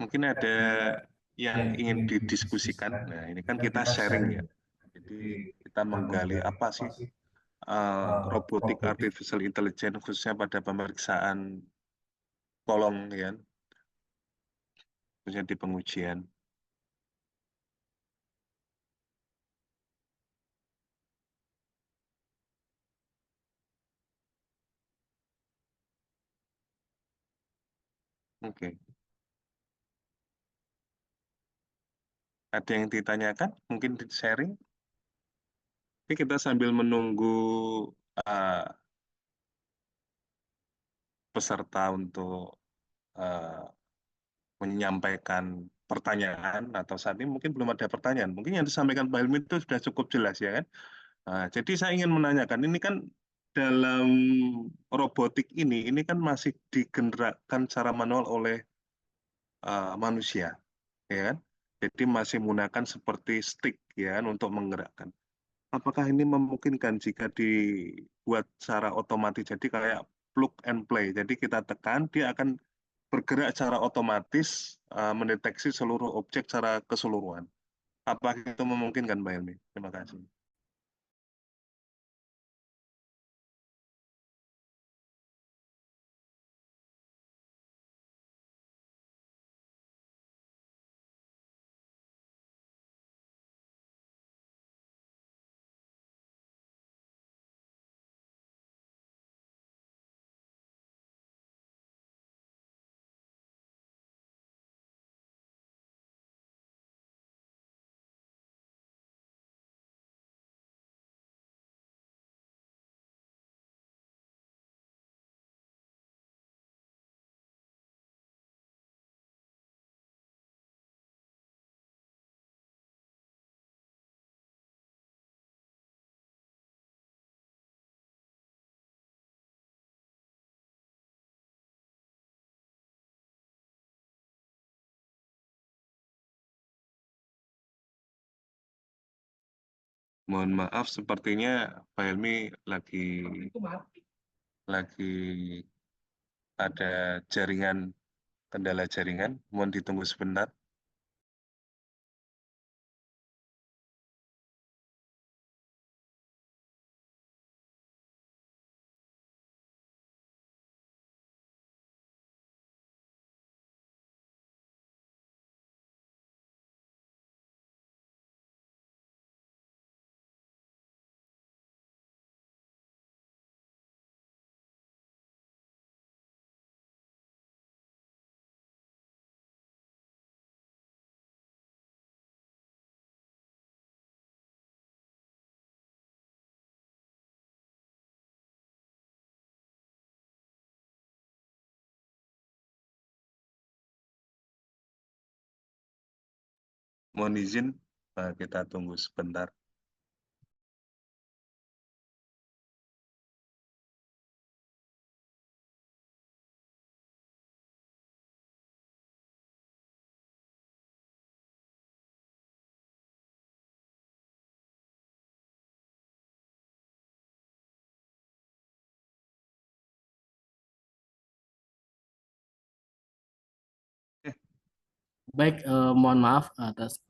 Mungkin ada yang ingin didiskusikan. Nah, ini kan kita sharing ya. Jadi kita menggali apa sih robotik artificial intelligence khususnya pada pemeriksaan kolong ya, khususnya di pengujian. Oke. Ada yang ditanyakan? Mungkin di sharing? Oke, kita sambil menunggu uh, peserta untuk uh, menyampaikan pertanyaan atau saat ini mungkin belum ada pertanyaan. Mungkin yang disampaikan Pak Helmi itu sudah cukup jelas ya kan? Nah, jadi saya ingin menanyakan, ini kan dalam robotik ini kan masih digerakkan secara manual oleh manusia, ya kan? Jadi masih menggunakan seperti stick ya kan, untuk menggerakkan. Apakah ini memungkinkan jika dibuat secara otomatis? Jadi kayak plug and play. Jadi kita tekan, dia akan bergerak secara otomatis mendeteksi seluruh objek secara keseluruhan. Apakah itu memungkinkan, Mbak Helmi? Terima kasih. Mohon maaf, sepertinya Pak Helmi lagi ada kendala jaringan. Mohon ditunggu sebentar. Mohon izin, kita tunggu sebentar. Baik, mohon maaf atas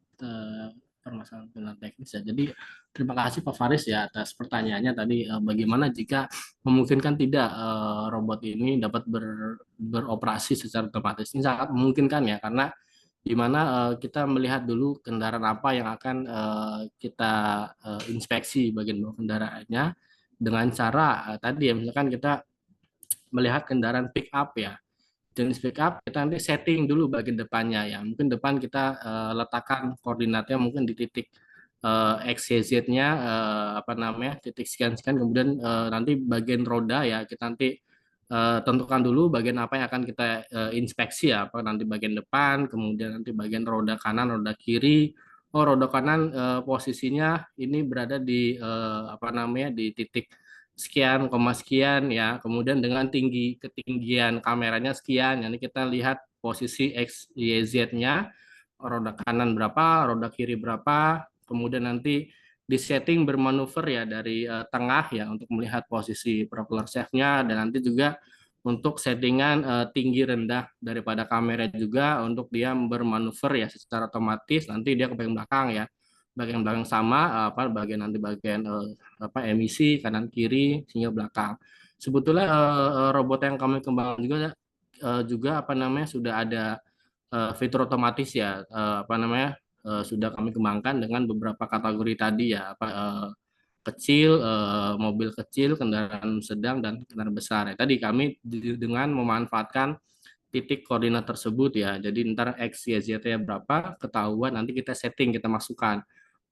permasalahan teknis ya. Jadi terima kasih Pak Faris ya atas pertanyaannya tadi. Bagaimana jika memungkinkan tidak robot ini dapat beroperasi secara otomatis? Ini sangat memungkinkan ya, karena di mana kita melihat dulu kendaraan apa yang akan kita inspeksi bagian bawah kendaraannya dengan cara tadi ya, misalkan kita melihat kendaraan pick up ya, jenis pick up kita nanti setting dulu bagian depannya ya, mungkin depan kita letakkan koordinatnya mungkin di titik XYZ-nya apa namanya titik sekian-sekian, kemudian nanti bagian roda ya kita nanti tentukan dulu bagian apa yang akan kita inspeksi ya, apa nanti bagian depan, kemudian nanti bagian roda kanan, roda kiri. Oh, roda kanan posisinya ini berada di apa namanya di titik sekian koma sekian ya, kemudian dengan ketinggian kameranya sekian, nanti kita lihat posisi X Y Z-nya, roda kanan berapa, roda kiri berapa, kemudian nanti di setting bermanuver ya dari tengah ya untuk melihat posisi propeller shaft-nya, dan nanti juga untuk settingan tinggi rendah daripada kamera juga untuk dia bermanuver ya secara otomatis, nanti dia ke bagian belakang ya, bagian belakang sama apa bagian nanti bagian apa emisi kanan kiri sehingga belakang. Sebetulnya robot yang kami kembangkan juga apa namanya sudah ada fitur otomatis ya, apa namanya sudah kami kembangkan dengan beberapa kategori tadi ya, apa kecil, mobil kecil, kendaraan sedang dan kendaraan besar. Ya, tadi kami dengan memanfaatkan titik koordinat tersebut ya. Jadi ntar X, Y, Z-nya berapa, ketahuan nanti kita setting, kita masukkan.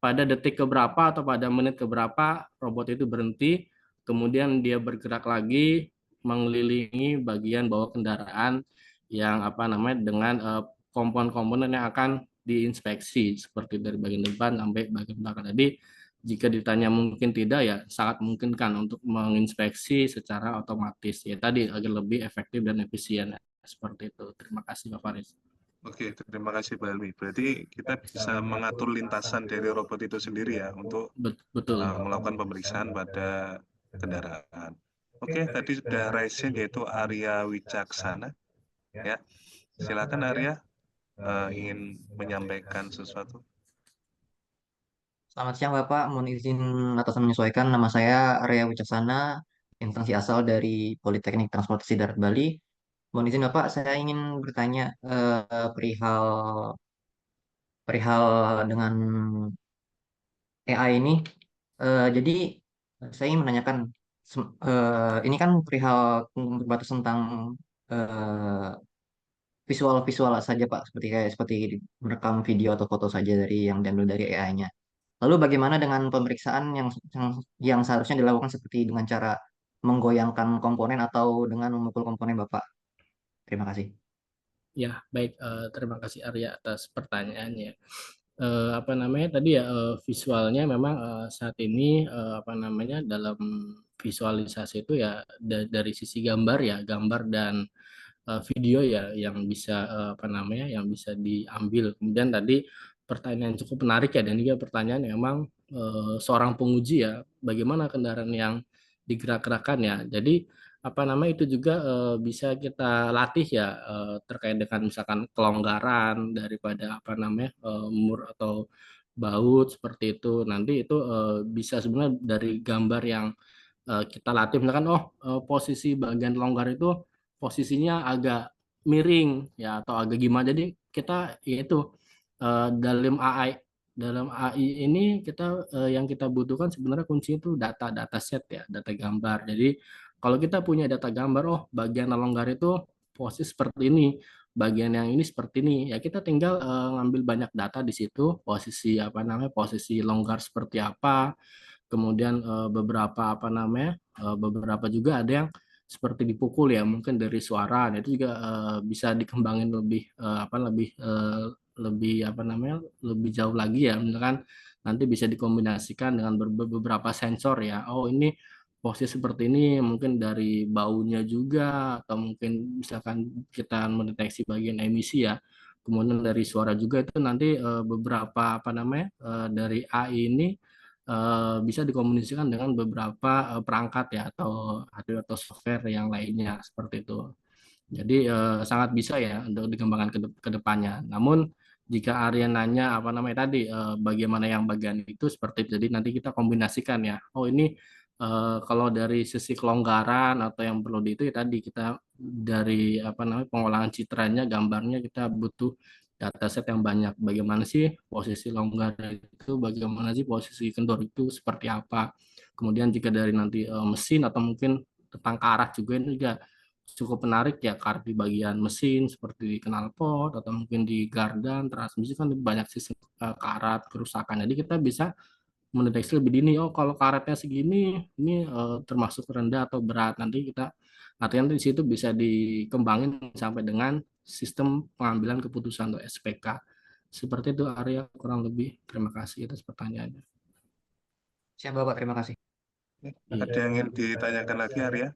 Pada detik keberapa atau pada menit keberapa robot itu berhenti, kemudian dia bergerak lagi mengelilingi bagian bawah kendaraan yang apa namanya dengan komponen-komponen yang akan diinspeksi seperti dari bagian depan sampai bagian belakang. Jadi jika ditanya mungkin tidak ya sangat memungkinkan untuk menginspeksi secara otomatis ya, tadi agar lebih efektif dan efisien. Seperti itu. Terima kasih Pak Faris. Oke, terima kasih Pak Helmi. Berarti kita bisa mengatur lintasan dari robot itu sendiri ya untuk Betul. melakukan pemeriksaan pada kendaraan. Oke, tadi sudah raise yaitu Arya Wicaksana. Ya, silakan Arya ingin menyampaikan sesuatu. Selamat siang Bapak, mohon izin atas menyesuaikan, nama saya Arya Wicaksana, instansi asal dari Politeknik Transportasi Darat Bali. Mohon izin Bapak, saya ingin bertanya perihal perihal dengan AI ini. Jadi saya ingin menanyakan, ini kan perihal berbatas tentang eh, visual-visual saja Pak, seperti merekam video atau foto saja dari yang diambil dari AI-nya. Lalu bagaimana dengan pemeriksaan yang seharusnya dilakukan seperti dengan cara menggoyangkan komponen atau dengan memukul komponen Bapak? Terima kasih. Ya, baik. Terima kasih Arya atas pertanyaannya. Apa namanya tadi ya visualnya memang saat ini apa namanya dalam visualisasi itu ya dari sisi gambar ya, gambar dan video ya yang bisa apa namanya yang bisa diambil. Kemudian tadi pertanyaan yang cukup menarik ya, dan juga pertanyaan yang memang seorang penguji ya, bagaimana kendaraan yang digerak-gerakkan ya. Jadi apa namanya itu juga bisa kita latih ya, terkait dengan misalkan kelonggaran daripada apa namanya mur atau baut seperti itu. Nanti itu bisa sebenarnya dari gambar yang kita latih, misalkan posisi bagian longgar itu posisinya agak miring ya atau agak gimana. Jadi kita yaitu dalam AI ini kita yang kita butuhkan sebenarnya kunci itu data set ya, data gambar. Jadi kalau kita punya data gambar, bagian longgar itu posisi seperti ini, bagian yang ini seperti ini, ya kita tinggal ngambil banyak data di situ, posisi apa namanya, posisi longgar seperti apa, kemudian beberapa apa namanya, beberapa juga ada yang seperti dipukul ya, mungkin dari suara. Nah, itu juga bisa dikembangin lebih lebih apa namanya, lebih jauh lagi ya, misalkan nanti bisa dikombinasikan dengan beberapa sensor ya. Oh, ini posisi seperti ini mungkin dari baunya juga, atau mungkin misalkan kita mendeteksi bagian emisi ya. Kemudian dari suara juga itu nanti beberapa apa namanya dari AI ini bisa dikomunikasikan dengan beberapa perangkat ya, atau hardware atau software yang lainnya seperti itu. Jadi sangat bisa ya untuk dikembangkan ke depannya. Namun jika Arya nanya apa namanya tadi, bagaimana yang bagian itu seperti itu. Jadi nanti kita kombinasikan ya. Oh, ini kalau dari sisi kelonggaran atau yang perlu di itu ya tadi kita dari apa namanya pengolahan citranya, gambarnya, kita butuh dataset yang banyak. Bagaimana sih posisi longgar itu, bagaimana sih posisi kendor itu seperti apa. Kemudian jika dari nanti mesin atau mungkin tentang karat juga, ini juga cukup menarik ya, karat di bagian mesin seperti di knalpot atau mungkin di gardan transmisi kan banyak sistem karat kerusakan. Jadi kita bisa mendeteksi lebih dini, kalau karatnya segini ini termasuk rendah atau berat. Nanti kita artinya di situ bisa dikembangin sampai dengan sistem pengambilan keputusan atau SPK. Seperti itu Arya kurang lebih. Terima kasih atas pertanyaannya. Siap Bapak, terima kasih. Ada yang ingin ditanyakan lagi, Arya?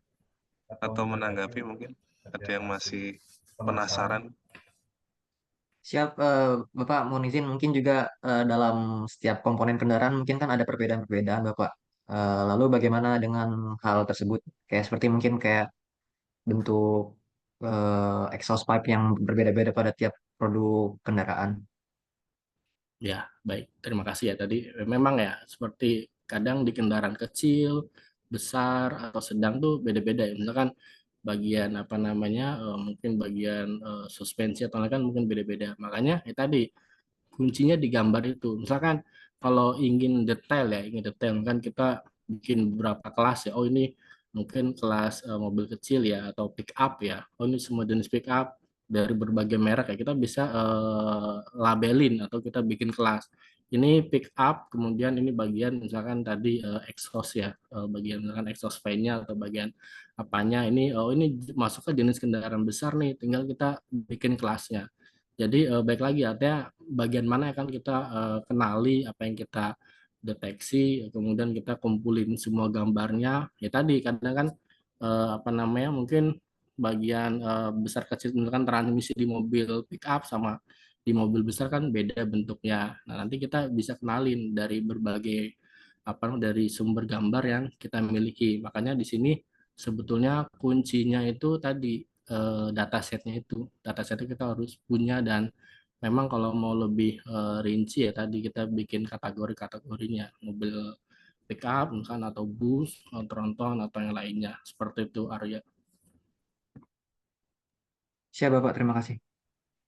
Atau menanggapi mungkin? Ada yang masih penasaran? Siap, Bapak mohon izin mungkin juga dalam setiap komponen kendaraan mungkin kan ada perbedaan-perbedaan Bapak. Lalu bagaimana dengan hal tersebut? Kayak seperti mungkin kayak bentuk exhaust pipe yang berbeda-beda pada tiap produk kendaraan. Ya, baik. Terima kasih ya. Tadi memang ya, seperti kadang di kendaraan kecil, besar, atau sedang tuh beda-beda ya. Misalkan bagian apa namanya, mungkin bagian suspensi atau lain kan mungkin beda-beda. Makanya ya tadi, kuncinya di gambar itu. Misalkan kalau ingin detail kan kita bikin beberapa kelas ya. Oh, ini mungkin kelas mobil kecil ya, atau pick up ya. Oh, ini semua jenis pick up dari berbagai merek ya. Kita bisa labelin atau kita bikin kelas. Ini pick up, kemudian ini bagian misalkan tadi exhaust ya, bagian misalkan exhaust fan-nya atau bagian apanya. Ini masuk ke jenis kendaraan besar nih, tinggal kita bikin kelasnya. Jadi baik lagi artinya bagian mana akan kita kenali, apa yang kita deteksi, kemudian kita kumpulin semua gambarnya. Ya tadi kadang kan apa namanya mungkin bagian besar kecil, misalkan transmisi di mobil pick up sama di mobil besar kan beda bentuknya. Nah, nanti kita bisa kenalin dari berbagai dari sumber gambar yang kita miliki. Makanya di sini sebetulnya kuncinya itu tadi datasetnya itu. Datasetnya kita harus punya, dan memang kalau mau lebih rinci ya tadi kita bikin kategori-kategorinya. Mobil pick up misalkan, atau bus, tronton, atau yang lainnya. Seperti itu Arya. Siap Bapak, terima kasih.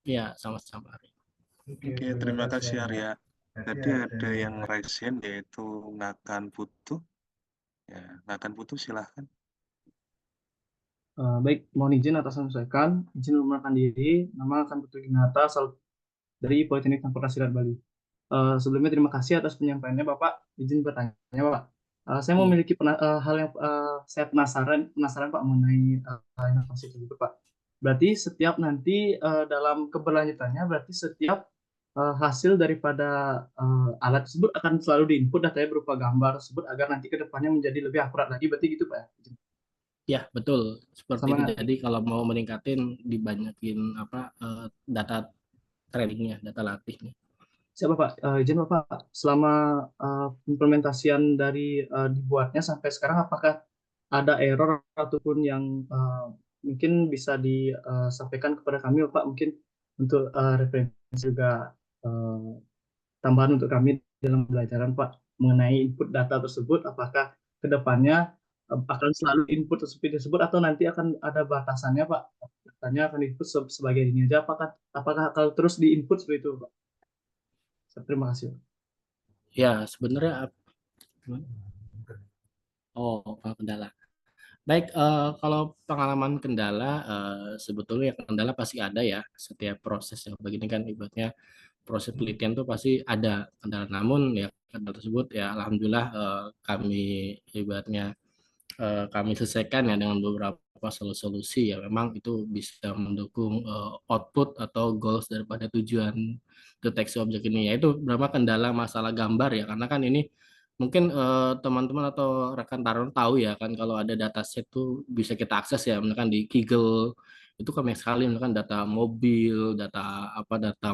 Ya, sama-sama Arya. Oke, terima kasih Arya. Tadi ada yang raise hand, yaitu Ngakan Putu. Ya, Ngakan Putu silahkan. Baik, mohon izin atas menyampaikan, izin memperkenalkan diri, nama akan Putu Ginata, asal dari Politeknik Transportasi Darat Bali. Sebelumnya terima kasih atas penyampaiannya Bapak, izin bertanya Bapak. Saya memiliki hal yang saya penasaran Pak mengenai inovasi tersebut Pak. Berarti setiap nanti dalam keberlanjutannya, berarti setiap hasil daripada alat tersebut akan selalu diinput datanya berupa gambar tersebut agar nanti ke depannya menjadi lebih akurat lagi, berarti gitu Pak? Ya, betul. Seperti Sama itu. Jadi kalau mau meningkatin, dibanyakin data trainingnya, data latihnya. Siapa Pak? Izin Bapak, selama implementasian dari dibuatnya sampai sekarang, apakah ada error ataupun yang mungkin bisa disampaikan kepada kami, Bapak, mungkin untuk referensi juga tambahan untuk kami dalam pembelajaran, Pak, mengenai input data tersebut, apakah ke depannya akan selalu input tersebut atau nanti akan ada batasannya, Pak? Datanya akan input sebagai ini aja, apakah akan terus diinput seperti itu, Pak? Terima kasih, Pak. Ya, sebenarnya kalau kendala. Baik, kalau pengalaman kendala, sebetulnya kendala pasti ada ya. Setiap proses yang begini kan ibaratnya proses penelitian tuh pasti ada kendala. Namun ya kendala tersebut ya alhamdulillah kami ibaratnya kami selesaikan ya dengan beberapa solusi ya memang itu bisa mendukung output atau goals daripada tujuan deteksi objek ini yaitu berapa kendala masalah gambar ya karena kan ini mungkin teman-teman atau rekan Taron tahu ya kan kalau ada dataset itu bisa kita akses ya misalkan di Kaggle itu kan banyak sekali misalkan data mobil, data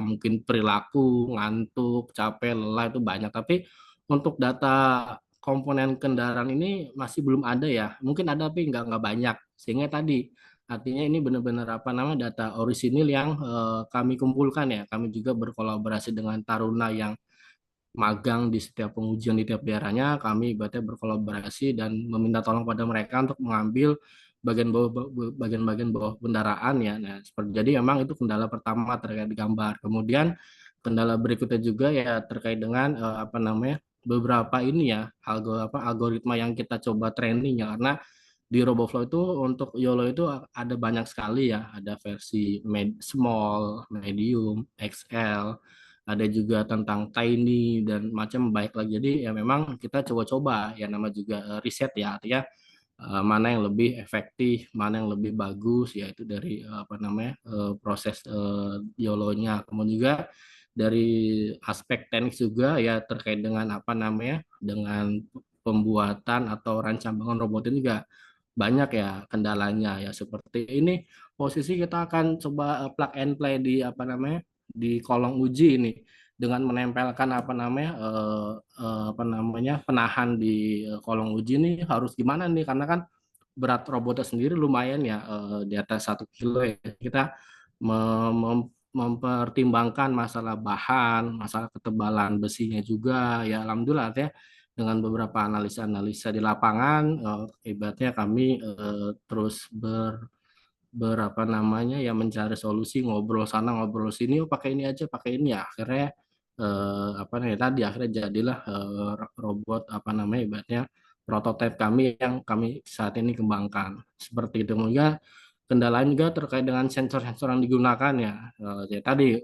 mungkin perilaku, ngantuk, capek, lelah itu banyak tapi untuk data komponen kendaraan ini masih belum ada ya. Mungkin ada tapi nggak banyak. Sehingga tadi artinya ini benar-benar apa namanya data orisinil yang kami kumpulkan ya. Kami juga berkolaborasi dengan Taruna yang magang di setiap pengujian di tiap daerahnya. Kami ibaratnya berkolaborasi dan meminta tolong pada mereka untuk mengambil bagian-bagian bawah kendaraan ya. Nah, seperti jadi memang itu kendala pertama terkait gambar. Kemudian kendala berikutnya juga ya terkait dengan apa namanya beberapa ini ya algoritma yang kita coba training ya karena di RoboFlow itu untuk YOLO itu ada banyak sekali ya ada versi small, medium, XL, ada juga tentang tiny dan macam baik lagi jadi ya memang kita coba-coba ya nama juga riset ya artinya mana yang lebih efektif, mana yang lebih bagus, yaitu dari apa namanya proses YOLO-nya. Kemudian juga dari aspek teknik juga ya terkait dengan apa namanya dengan pembuatan atau rancangan robot ini juga banyak ya kendalanya ya seperti ini posisi kita akan coba plug and play di apa namanya di kolong uji ini dengan menempelkan apa namanya penahan di kolong uji ini harus gimana nih karena kan berat robotnya sendiri lumayan ya di atas 1 kilo ya kita mempertimbangkan masalah bahan masalah ketebalan besinya juga ya alhamdulillah ya dengan beberapa analisa-analisa di lapangan ibaratnya kami terus berapa namanya ya mencari solusi ngobrol sana ngobrol sini oh pakai ini aja pakai ini ya akhirnya apa namanya tadi akhirnya jadilah robot apa namanya ibaratnya prototipe kami yang kami saat ini kembangkan seperti itu ya kendalanya juga terkait dengan sensor-sensor yang digunakan ya ya tadi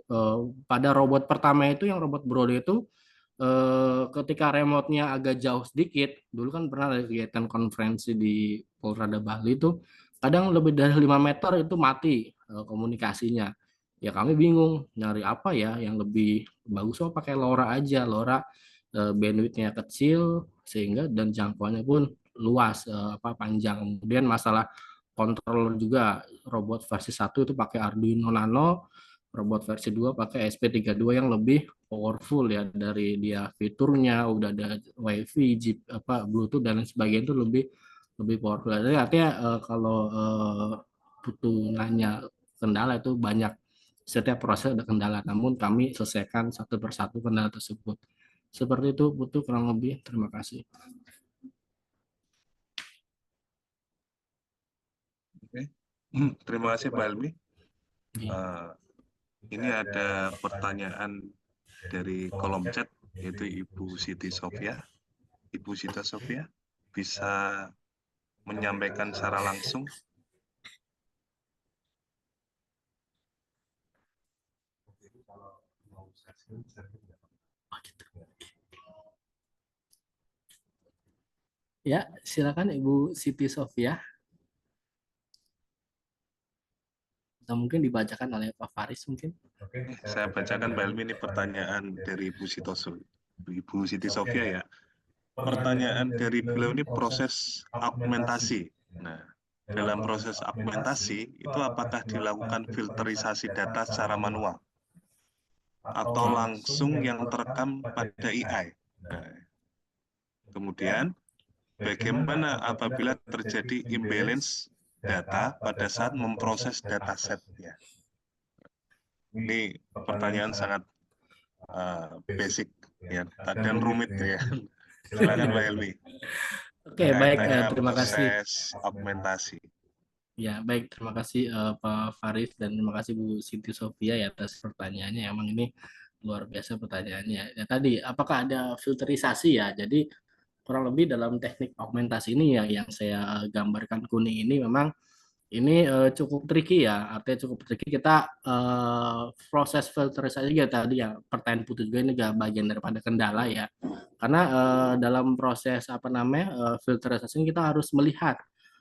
pada robot pertama itu yang robot Brode itu ketika remote-nya agak jauh sedikit, dulu kan pernah ada kegiatan konferensi di Polrada Bali itu, kadang lebih dari 5 meter itu mati komunikasinya. Ya kami bingung nyari apa ya yang lebih bagus, oh pakai LoRa aja, LoRa bandwidth-nya kecil sehingga dan jangkauannya pun luas panjang. Kemudian masalah controller juga robot versi 1 itu pakai Arduino Nano, robot versi 2 pakai SP32 yang lebih powerful ya dari dia fiturnya udah ada WiFi, Bluetooth dan sebagainya itu lebih powerful. Jadi artinya kalau butuh nanya kendala itu banyak setiap proses ada kendala namun kami selesaikan satu persatu kendala tersebut. Seperti itu butuh kurang lebih. Terima kasih. Oke. Terima kasih Pak Helmi. Ini ada pertanyaan dari kolom chat yaitu Ibu Siti Sofia. Ibu Siti Sofia bisa menyampaikan secara langsung. Ya, silakan Ibu Siti Sofia. Atau mungkin dibacakan oleh Pak Faris mungkin. Saya bacakan Pak Helmi ini pertanyaan dari Ibu Siti Sofia ya. Pertanyaan dari beliau ini proses augmentasi. Nah, dalam proses augmentasi itu apakah dilakukan filterisasi data secara manual? atau langsung yang terekam pada AI. Nah, kemudian bagaimana apabila terjadi imbalance data pada saat memproses dataset ya? Ini pertanyaan sangat basic ya dan rumit ya. Silakan Pak Helmi. Oke, baik, Kaitannya terima kasih. proses augmentasi. Ya, baik, terima kasih Pak Faris dan terima kasih Bu Siti Sofia ya atas pertanyaannya. Emang ini luar biasa pertanyaannya. Ya tadi, apakah ada filterisasi ya? Jadi kurang lebih dalam teknik augmentasi ini ya yang saya gambarkan kuning ini memang ini cukup tricky ya. Artinya cukup tricky kita proses filterisasi ya tadi ya pertanyaan putus juga ini juga bagian daripada kendala ya. Karena dalam proses apa namanya filterisasi ini kita harus melihat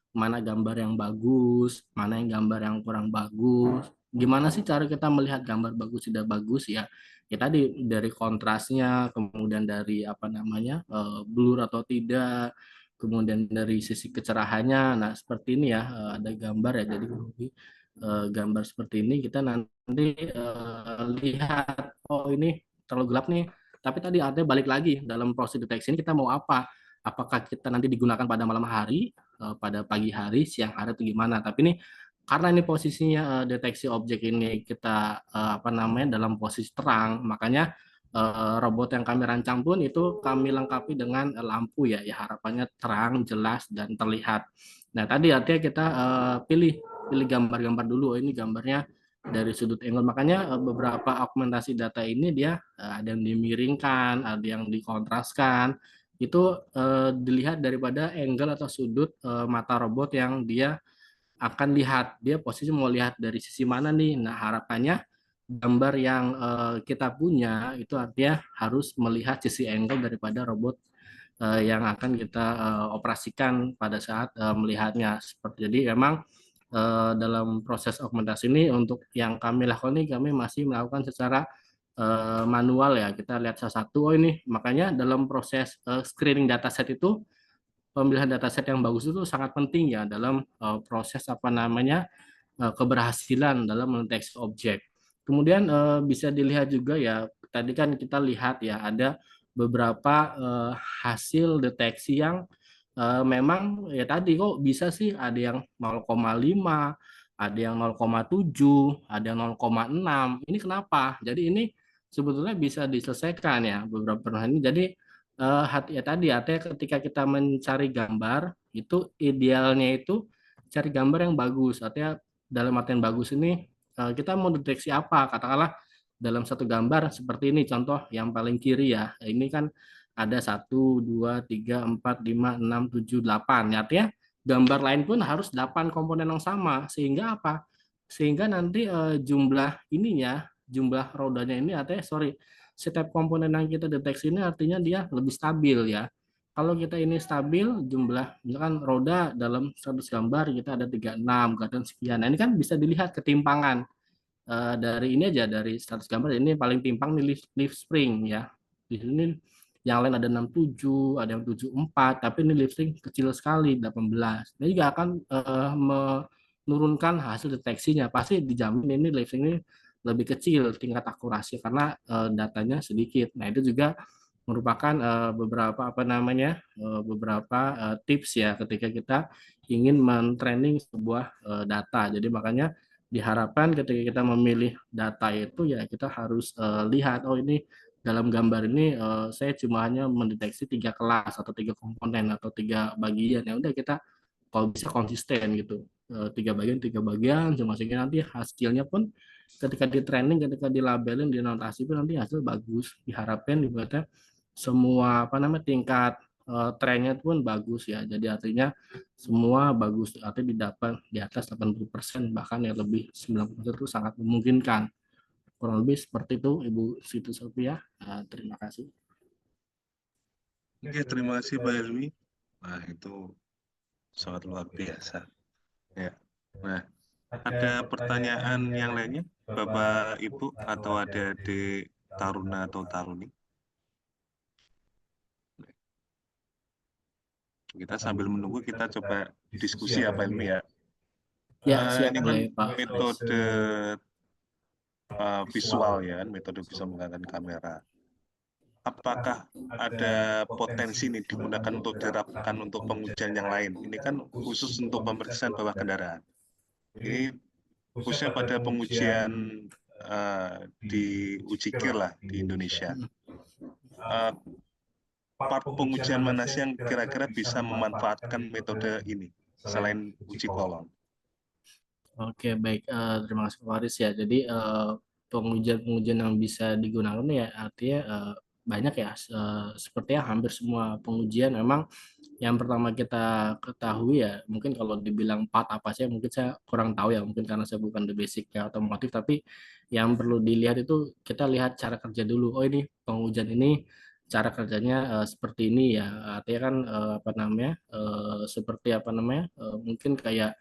mana gambar yang bagus, mana yang gambar yang kurang bagus. Gimana sih cara kita melihat gambar bagus tidak bagus ya? Ya tadi dari kontrasnya, kemudian dari apa namanya blur atau tidak, kemudian dari sisi kecerahannya. Nah seperti ini ya ada gambar ya. Jadi gambar seperti ini kita nanti lihat oh ini terlalu gelap nih. Tapi tadi artinya balik lagi dalam proses deteksi ini kita mau apa? Apakah kita nanti digunakan pada malam hari, pada pagi hari, siang hari atau gimana? Tapi ini karena ini posisinya deteksi objek ini kita apa namanya dalam posisi terang, makanya robot yang kami rancang pun itu kami lengkapi dengan lampu ya, ya harapannya terang, jelas dan terlihat. Nah tadi artinya kita pilih gambar-gambar dulu. Oh, ini gambarnya dari sudut angle. Makanya beberapa augmentasi data ini dia ada yang dimiringkan, ada yang dikontraskan. Itu dilihat daripada angle atau sudut mata robot yang dia akan lihat. Dia posisi mau lihat dari sisi mana nih. Nah, harapannya gambar yang kita punya itu artinya harus melihat sisi angle daripada robot yang akan kita operasikan pada saat melihatnya. Seperti jadi memang dalam proses augmentasi ini untuk yang kami lakukan ini kami masih melakukan secara manual ya. Kita lihat satu-satu. Oh ini makanya dalam proses screening dataset itu pemilihan dataset yang bagus itu sangat penting ya dalam proses apa namanya keberhasilan dalam mendeteksi objek. Kemudian bisa dilihat juga ya tadi kan kita lihat ya ada beberapa hasil deteksi yang memang ya tadi kok bisa sih ada yang 0,5, ada yang 0,7, ada yang 0,6. Ini kenapa? Jadi ini sebetulnya bisa diselesaikan ya beberapa permasalahan ini. Jadi ya tadi artinya ketika kita mencari gambar itu idealnya itu cari gambar yang bagus. Artinya dalam artian bagus ini kita mau deteksi apa? Katakanlah dalam satu gambar seperti ini contoh yang paling kiri ya. Ini kan ada 1, 2, 3, 4, 5, 6, 7, 8. Artinya gambar lain pun harus 8 komponen yang sama. Sehingga apa? Sehingga nanti jumlah ininya, jumlah rodanya ini artinya setiap komponen yang kita deteksi ini artinya dia lebih stabil ya. Kalau kita ini stabil jumlah misalkan roda dalam 100 gambar kita ada 36 kadang sekian. Nah, ini kan bisa dilihat ketimpangan dari ini aja dari 100 gambar ini paling timpang nih leaf spring ya. Di sini yang lain ada 67, ada yang 74, tapi ini leaf spring kecil sekali 18. Ini juga akan menurunkan hasil deteksinya. Pasti dijamin ini leaf spring ini lebih kecil tingkat akurasi karena datanya sedikit. Nah, itu juga merupakan beberapa apa namanya beberapa tips ya ketika kita ingin men-training sebuah data. Jadi makanya diharapkan ketika kita memilih data itu ya kita harus lihat oh ini dalam gambar ini saya cuma hanya mendeteksi 3 kelas atau 3 komponen atau 3 bagian ya udah kita kalau bisa konsisten gitu 3 bagian cuma sehingga nanti hasilnya pun ketika di training ketika dilabelin di notasi pun nanti hasil bagus diharapkan dibuatnya semua apa namanya tingkat trennya pun bagus ya jadi artinya semua bagus artinya didapat di atas 80% bahkan yang lebih 90% itu sangat memungkinkan kurang lebih seperti itu Ibu Siti Sofia terima kasih. Oke, terima kasih Pak Helmi. Nah, itu sangat luar biasa. Ya. Nah, ada pertanyaan yang lainnya, Bapak Ibu atau ada di Taruna atau Taruni? Kita sambil menunggu kita coba diskusi ya Pak Helmi ya. Ya, siap Ini kan boleh Pak. metode visual ya, metode visual menggunakan kamera. Apakah ada potensi nih digunakan untuk diterapkan untuk pengujian yang lain? Ini kan khusus untuk pemeriksaan bawah kendaraan. Ini khususnya pada pengujian di ujikir lah di Indonesia. Part pengujian mana sih yang kira-kira bisa memanfaatkan metode ini selain uji kolong? Oke, baik. Terima kasih Pak Faris ya. Jadi pengujian-pengujian yang bisa digunakan ya artinya banyak ya. Sepertinya hampir semua pengujian memang yang pertama kita ketahui ya, mungkin kalau dibilang part apa sih, mungkin saya kurang tahu ya, mungkin karena saya bukan the basic ya otomotif, tapi yang perlu dilihat itu kita lihat cara kerja dulu. Oh ini pengujian ini cara kerjanya seperti ini ya. Artinya kan apa namanya seperti apa namanya mungkin kayak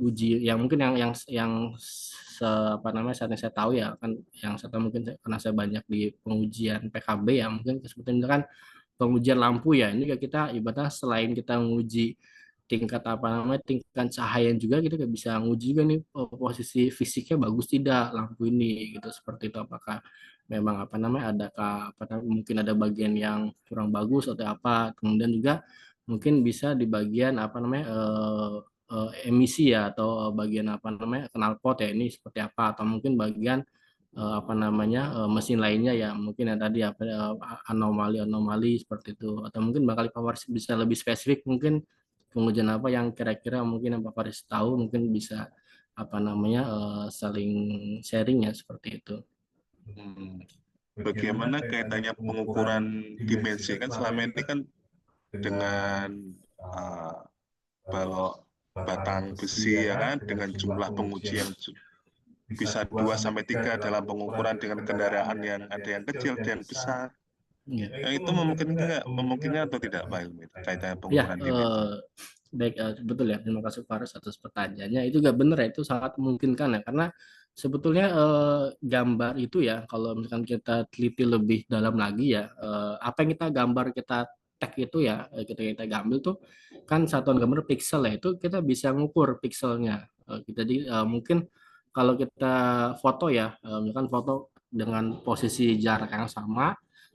uji yang mungkin apa namanya saat ini saya tahu ya kan yang saya tahu mungkin karena saya banyak di pengujian PKB ya mungkin seperti misalkan pengujian lampu ya ini juga kita ibaratnya selain kita menguji tingkat apa namanya tingkat cahaya juga kita juga bisa nguji juga nih posisi fisiknya bagus tidak lampu ini gitu seperti itu apakah memang apa namanya adakah apa namanya, mungkin ada bagian yang kurang bagus atau apa kemudian juga mungkin bisa di bagian apa namanya emisi ya atau bagian apa namanya knalpot ya ini seperti apa atau mungkin bagian apa namanya mesin lainnya ya mungkin yang tadi apa anomali-anomali seperti itu atau mungkin bakal Pak Faris bisa lebih spesifik mungkin pengujian apa yang kira-kira mungkin yang Pak Faris tahu mungkin bisa apa namanya saling sharing ya seperti itu. Bagaimana kaitannya pengukuran dimensi kan selama ini kan dengan balok batang besi ya kan dengan jumlah penguji yang bisa 2-3 dalam pengukuran dengan kendaraan yang ada yang kecil dan yang besar. Ya. Yang itu memungkinkan atau tidak Pak Ilmi kaitannya Ya, pengukuran dimensi? baik betul ya. Terima kasih Faris atas pertanyaannya. Itu juga benar ya, itu sangat memungkinkan ya karena sebetulnya gambar itu ya kalau misalkan kita teliti lebih dalam lagi ya apa yang kita gambar kita tag itu ya kita gambar tuh kan satuan gambar piksel ya itu kita bisa ngukur pikselnya. Jadi mungkin kalau kita foto ya misalkan foto dengan posisi jarak yang sama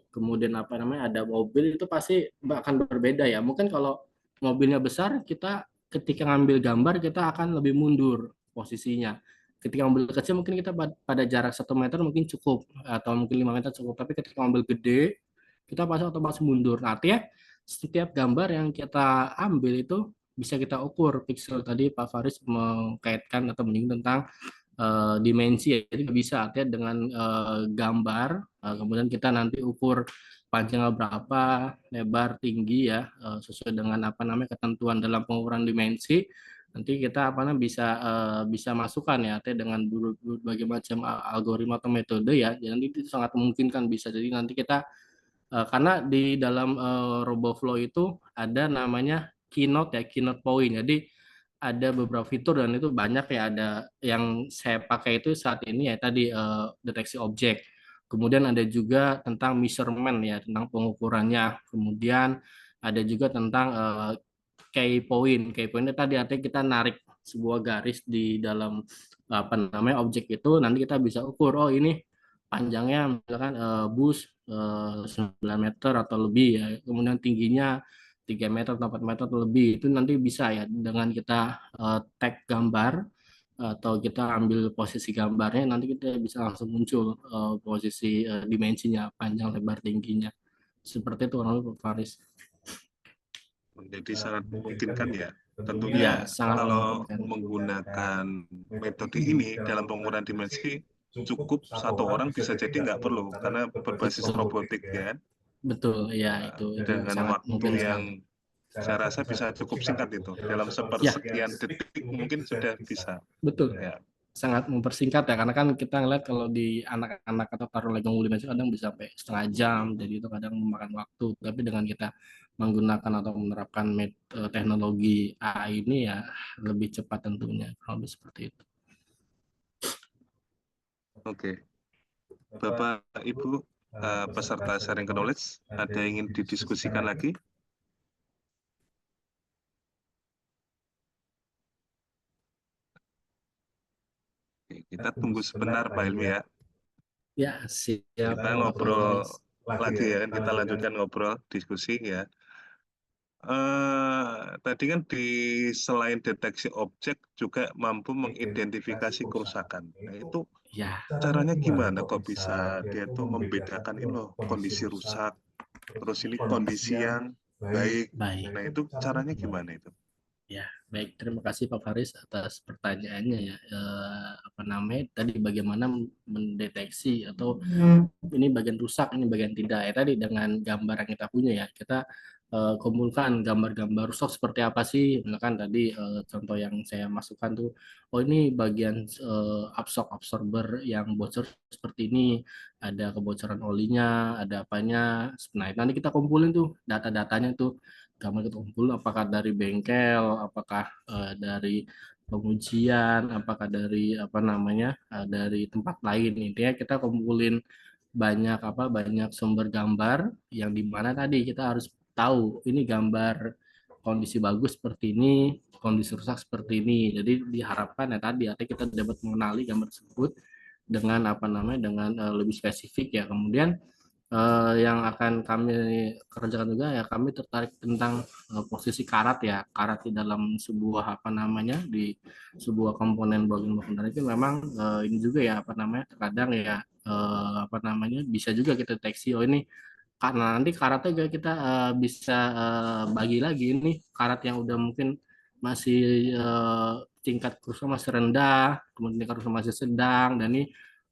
kemudian apa namanya ada mobil itu pasti akan berbeda ya. Mungkin kalau mobilnya besar kita ketika ngambil gambar kita akan lebih mundur posisinya. Ketika mobil kecil mungkin kita pada jarak 1 meter mungkin cukup atau mungkin 5 meter cukup. Tapi ketika mobil gede kita pasti otomatis mundur. Nah, artinya setiap gambar yang kita ambil itu bisa kita ukur pixel tadi Pak Faris mengkaitkan atau menyinggung tentang dimensi ya. Jadi bisa artinya dengan gambar kemudian kita nanti ukur panjangnya berapa, lebar, tinggi ya sesuai dengan apa namanya ketentuan dalam pengukuran dimensi. Nanti kita apa namanya bisa masukkan ya artinya dengan berbagai macam algoritma atau metode ya. Jadi itu sangat memungkinkan bisa. Jadi nanti kita karena di dalam RoboFlow itu ada namanya keynote ya, keynote point. Jadi ada beberapa fitur dan itu banyak ya ada yang saya pakai itu saat ini ya tadi deteksi objek. Kemudian ada juga tentang measurement ya, tentang pengukurannya. Kemudian ada juga tentang key point. Key point itu tadi artinya kita narik sebuah garis di dalam apa namanya objek itu nanti kita bisa ukur oh ini panjangnya misalkan bus 9 meter atau lebih ya. Kemudian tingginya 3 meter atau 4 meter atau lebih. Itu nanti bisa ya dengan kita tag gambar atau kita ambil posisi gambarnya nanti kita bisa langsung muncul posisi dimensinya, panjang, lebar, tingginya. Seperti itu orang Pak Faris. Jadi sangat memungkinkan ya. Iya, Tentunya sangat kalau memungkinkan. menggunakan metode ini dalam pengukuran dimensi cukup satu orang bisa jadi nggak perlu karena berbasis Betul. robotik ya kan. Betul, ya itu Dengan sangat waktu mungkin yang sekali. saya rasa bisa cukup singkat itu. Dalam Ya, sepersekian detik mungkin sudah bisa. betul. Ya. Sangat mempersingkat ya karena kan kita ngeliat kalau di anak-anak atau taruh lagi dimensi kadang bisa sampai setengah jam jadi itu kadang memakan waktu tapi dengan kita menggunakan atau menerapkan teknologi AI ini ya lebih cepat tentunya kalau seperti itu. Oke. Bapak Ibu peserta sharing knowledge ada yang ingin didiskusikan lagi? Oke, kita tunggu sebentar Pak Helmi ya. Ya, siap. Kita ngobrol lagi ya, kita lanjutkan ngobrol diskusi ya. Tadi kan selain deteksi objek juga mampu mengidentifikasi kerusakan. Nah itu Ya, caranya gimana kok bisa dia tuh membedakan ini loh kondisi rusak, terus ini kondisi yang baik. baik. Nah itu caranya gimana itu? Ya, baik. Terima kasih Pak Faris atas pertanyaannya ya. Apa namanya tadi bagaimana mendeteksi atau ini bagian rusak, ini bagian tidak. Ya tadi dengan gambar yang kita punya ya, kita kumpulkan gambar-gambar rusak seperti apa sih. Misalkan tadi contoh yang saya masukkan tuh, oh ini bagian absorber yang bocor seperti ini, ada kebocoran olinya, ada apanya. Nah, nanti kita kumpulin tuh data-datanya tuh gambar kita kumpul apakah dari bengkel, apakah dari pengujian, apakah dari apa namanya dari tempat lain. Intinya kita kumpulin banyak sumber gambar yang dimana tadi kita harus tahu ini gambar kondisi bagus seperti ini, kondisi rusak seperti ini. Jadi diharapkan ya tadi artinya kita dapat mengenali gambar tersebut dengan apa namanya dengan lebih spesifik ya. Kemudian yang akan kami kerjakan juga ya kami tertarik tentang posisi karat ya, karat di dalam sebuah apa namanya di sebuah komponen bagian kendaraan itu memang ini juga ya apa namanya terkadang ya apa namanya bisa juga kita deteksi oh ini karena nanti karatnya juga kita bisa bagi lagi ini karat yang udah mungkin masih tingkat kerusakan masih rendah, kemudian tingkat kerusakan masih sedang, dan ini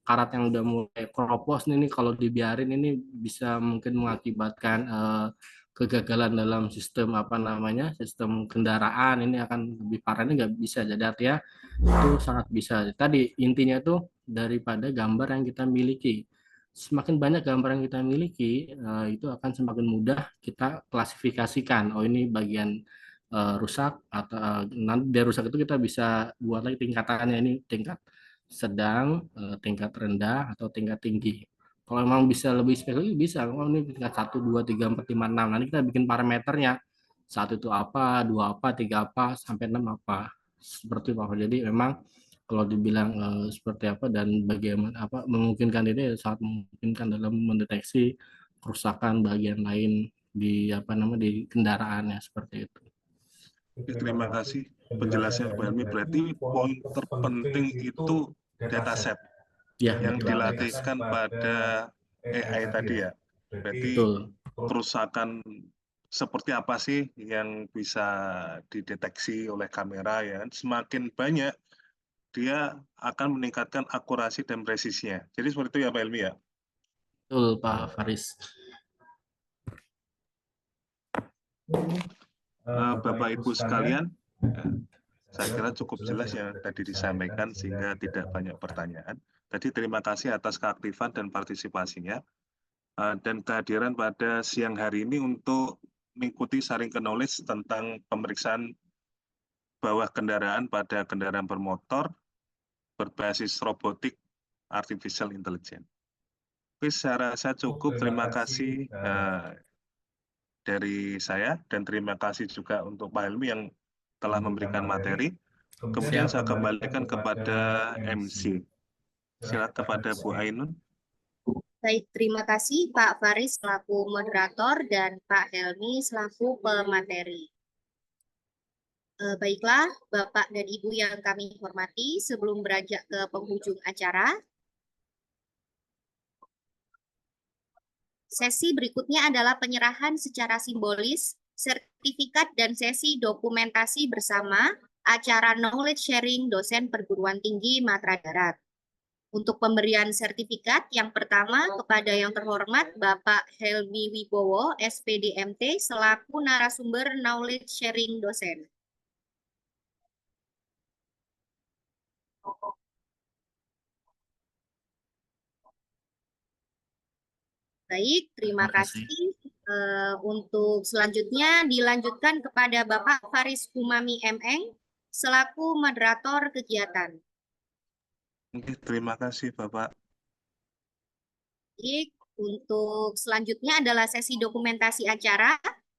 karat yang udah mulai keropos nih kalau dibiarin ini bisa mungkin mengakibatkan kegagalan dalam sistem apa namanya sistem kendaraan ini akan lebih parah ini nggak bisa jadi artinya itu sangat bisa tadi intinya tuh daripada gambar yang kita miliki semakin banyak gambar yang kita miliki itu akan semakin mudah kita klasifikasikan oh ini bagian rusak atau nanti dari rusak itu kita bisa buat lagi tingkatannya ini tingkat sedang, tingkat rendah, atau tingkat tinggi. Kalau memang bisa lebih spesifik bisa, kalau ini tingkat 1, 2, 3, 4, 5, 6. Nanti kita bikin parameternya. 1 itu apa, 2 apa, 3 apa, sampai 6 apa. Seperti itu. Jadi memang kalau dibilang seperti apa dan bagaimana apa memungkinkan ini sangat memungkinkan dalam mendeteksi kerusakan bagian lain di apa namanya di kendaraannya seperti itu. Terima kasih penjelasannya Pak Helmi. Berarti poin terpenting itu dataset Ya, yang betul. dilatihkan pada AI tadi ya. Berarti Betul. kerusakan seperti apa sih yang bisa dideteksi oleh kamera ya. Semakin banyak dia akan meningkatkan akurasi dan presisinya. Jadi seperti itu ya Pak Helmi ya. Betul, Pak Faris. Bapak Ibu sekalian, saya kira cukup jelas yang tadi disampaikan sehingga tidak banyak pertanyaan. Tadi terima kasih atas keaktifan dan partisipasinya dan kehadiran pada siang hari ini untuk mengikuti sharing knowledge tentang pemeriksaan bawah kendaraan pada kendaraan bermotor berbasis robotik artificial intelligence. Oke, saya rasa cukup. Terima kasih dari saya dan terima kasih juga untuk Pak Helmi yang telah memberikan materi. Kemudian saya kembalikan kepada MC. Silakan kepada Bu Ainun. Baik, terima kasih Pak Faris selaku moderator dan Pak Helmi selaku pemateri. Baiklah, Bapak dan Ibu yang kami hormati, sebelum beranjak ke penghujung acara, sesi berikutnya adalah penyerahan secara simbolis, sertifikat dan sesi dokumentasi bersama acara knowledge sharing dosen perguruan tinggi Matra Darat. Untuk pemberian sertifikat, yang pertama kepada yang terhormat Bapak Helmi Wibowo, SPDMT, selaku narasumber knowledge sharing dosen. Baik, terima kasih. Untuk selanjutnya dilanjutkan kepada Bapak Faris Humami MN selaku moderator kegiatan. Oke, terima kasih Bapak. Baik, untuk selanjutnya adalah sesi dokumentasi acara.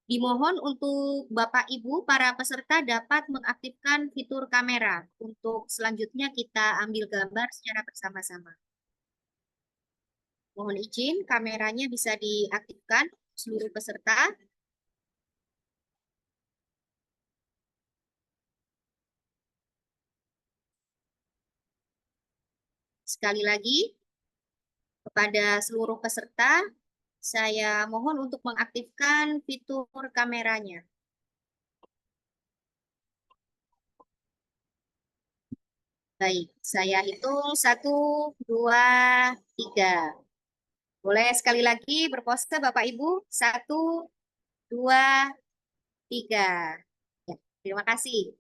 Dimohon untuk Bapak Ibu para peserta dapat mengaktifkan fitur kamera. Untuk selanjutnya kita ambil gambar secara bersama-sama. Mohon izin kameranya bisa diaktifkan seluruh peserta. Sekali lagi, kepada seluruh peserta, saya mohon untuk mengaktifkan fitur kameranya. Baik, saya hitung 1, 2, 3. Boleh sekali lagi berpose Bapak Ibu? 1, 2, 3. Ya, terima kasih.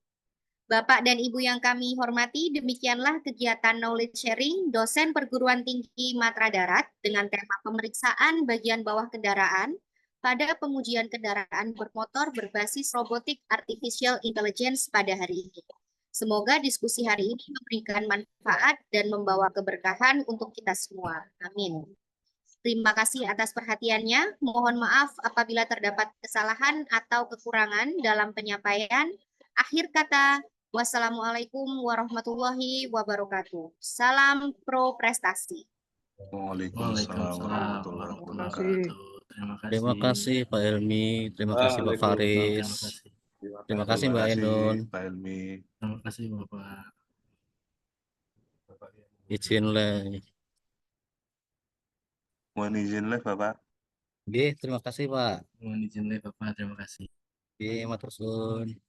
Bapak dan Ibu yang kami hormati, demikianlah kegiatan knowledge sharing dosen perguruan tinggi Matra Darat dengan tema pemeriksaan bagian bawah kendaraan pada pengujian kendaraan bermotor berbasis robotik artificial intelligence pada hari ini. Semoga diskusi hari ini memberikan manfaat dan membawa keberkahan untuk kita semua. Amin. Terima kasih atas perhatiannya. Mohon maaf apabila terdapat kesalahan atau kekurangan dalam penyampaian. Akhir kata, wassalamualaikum warahmatullahi wabarakatuh. Salam pro prestasi. Waalaikumsalam Waalaikumsalam warahmatullahi warahmatullahi wabarakatuh. wabarakatuh. Terima kasih Pak Helmi, terima kasih Pak Faris, terima kasih Mbak Ainun. Pak Helmi. Terima kasih Bapak. Izin le. Mohon izin live Bapak. Oke, terima kasih Pak. Mohon izin Bapak, terima kasih. Oke, matur suwun.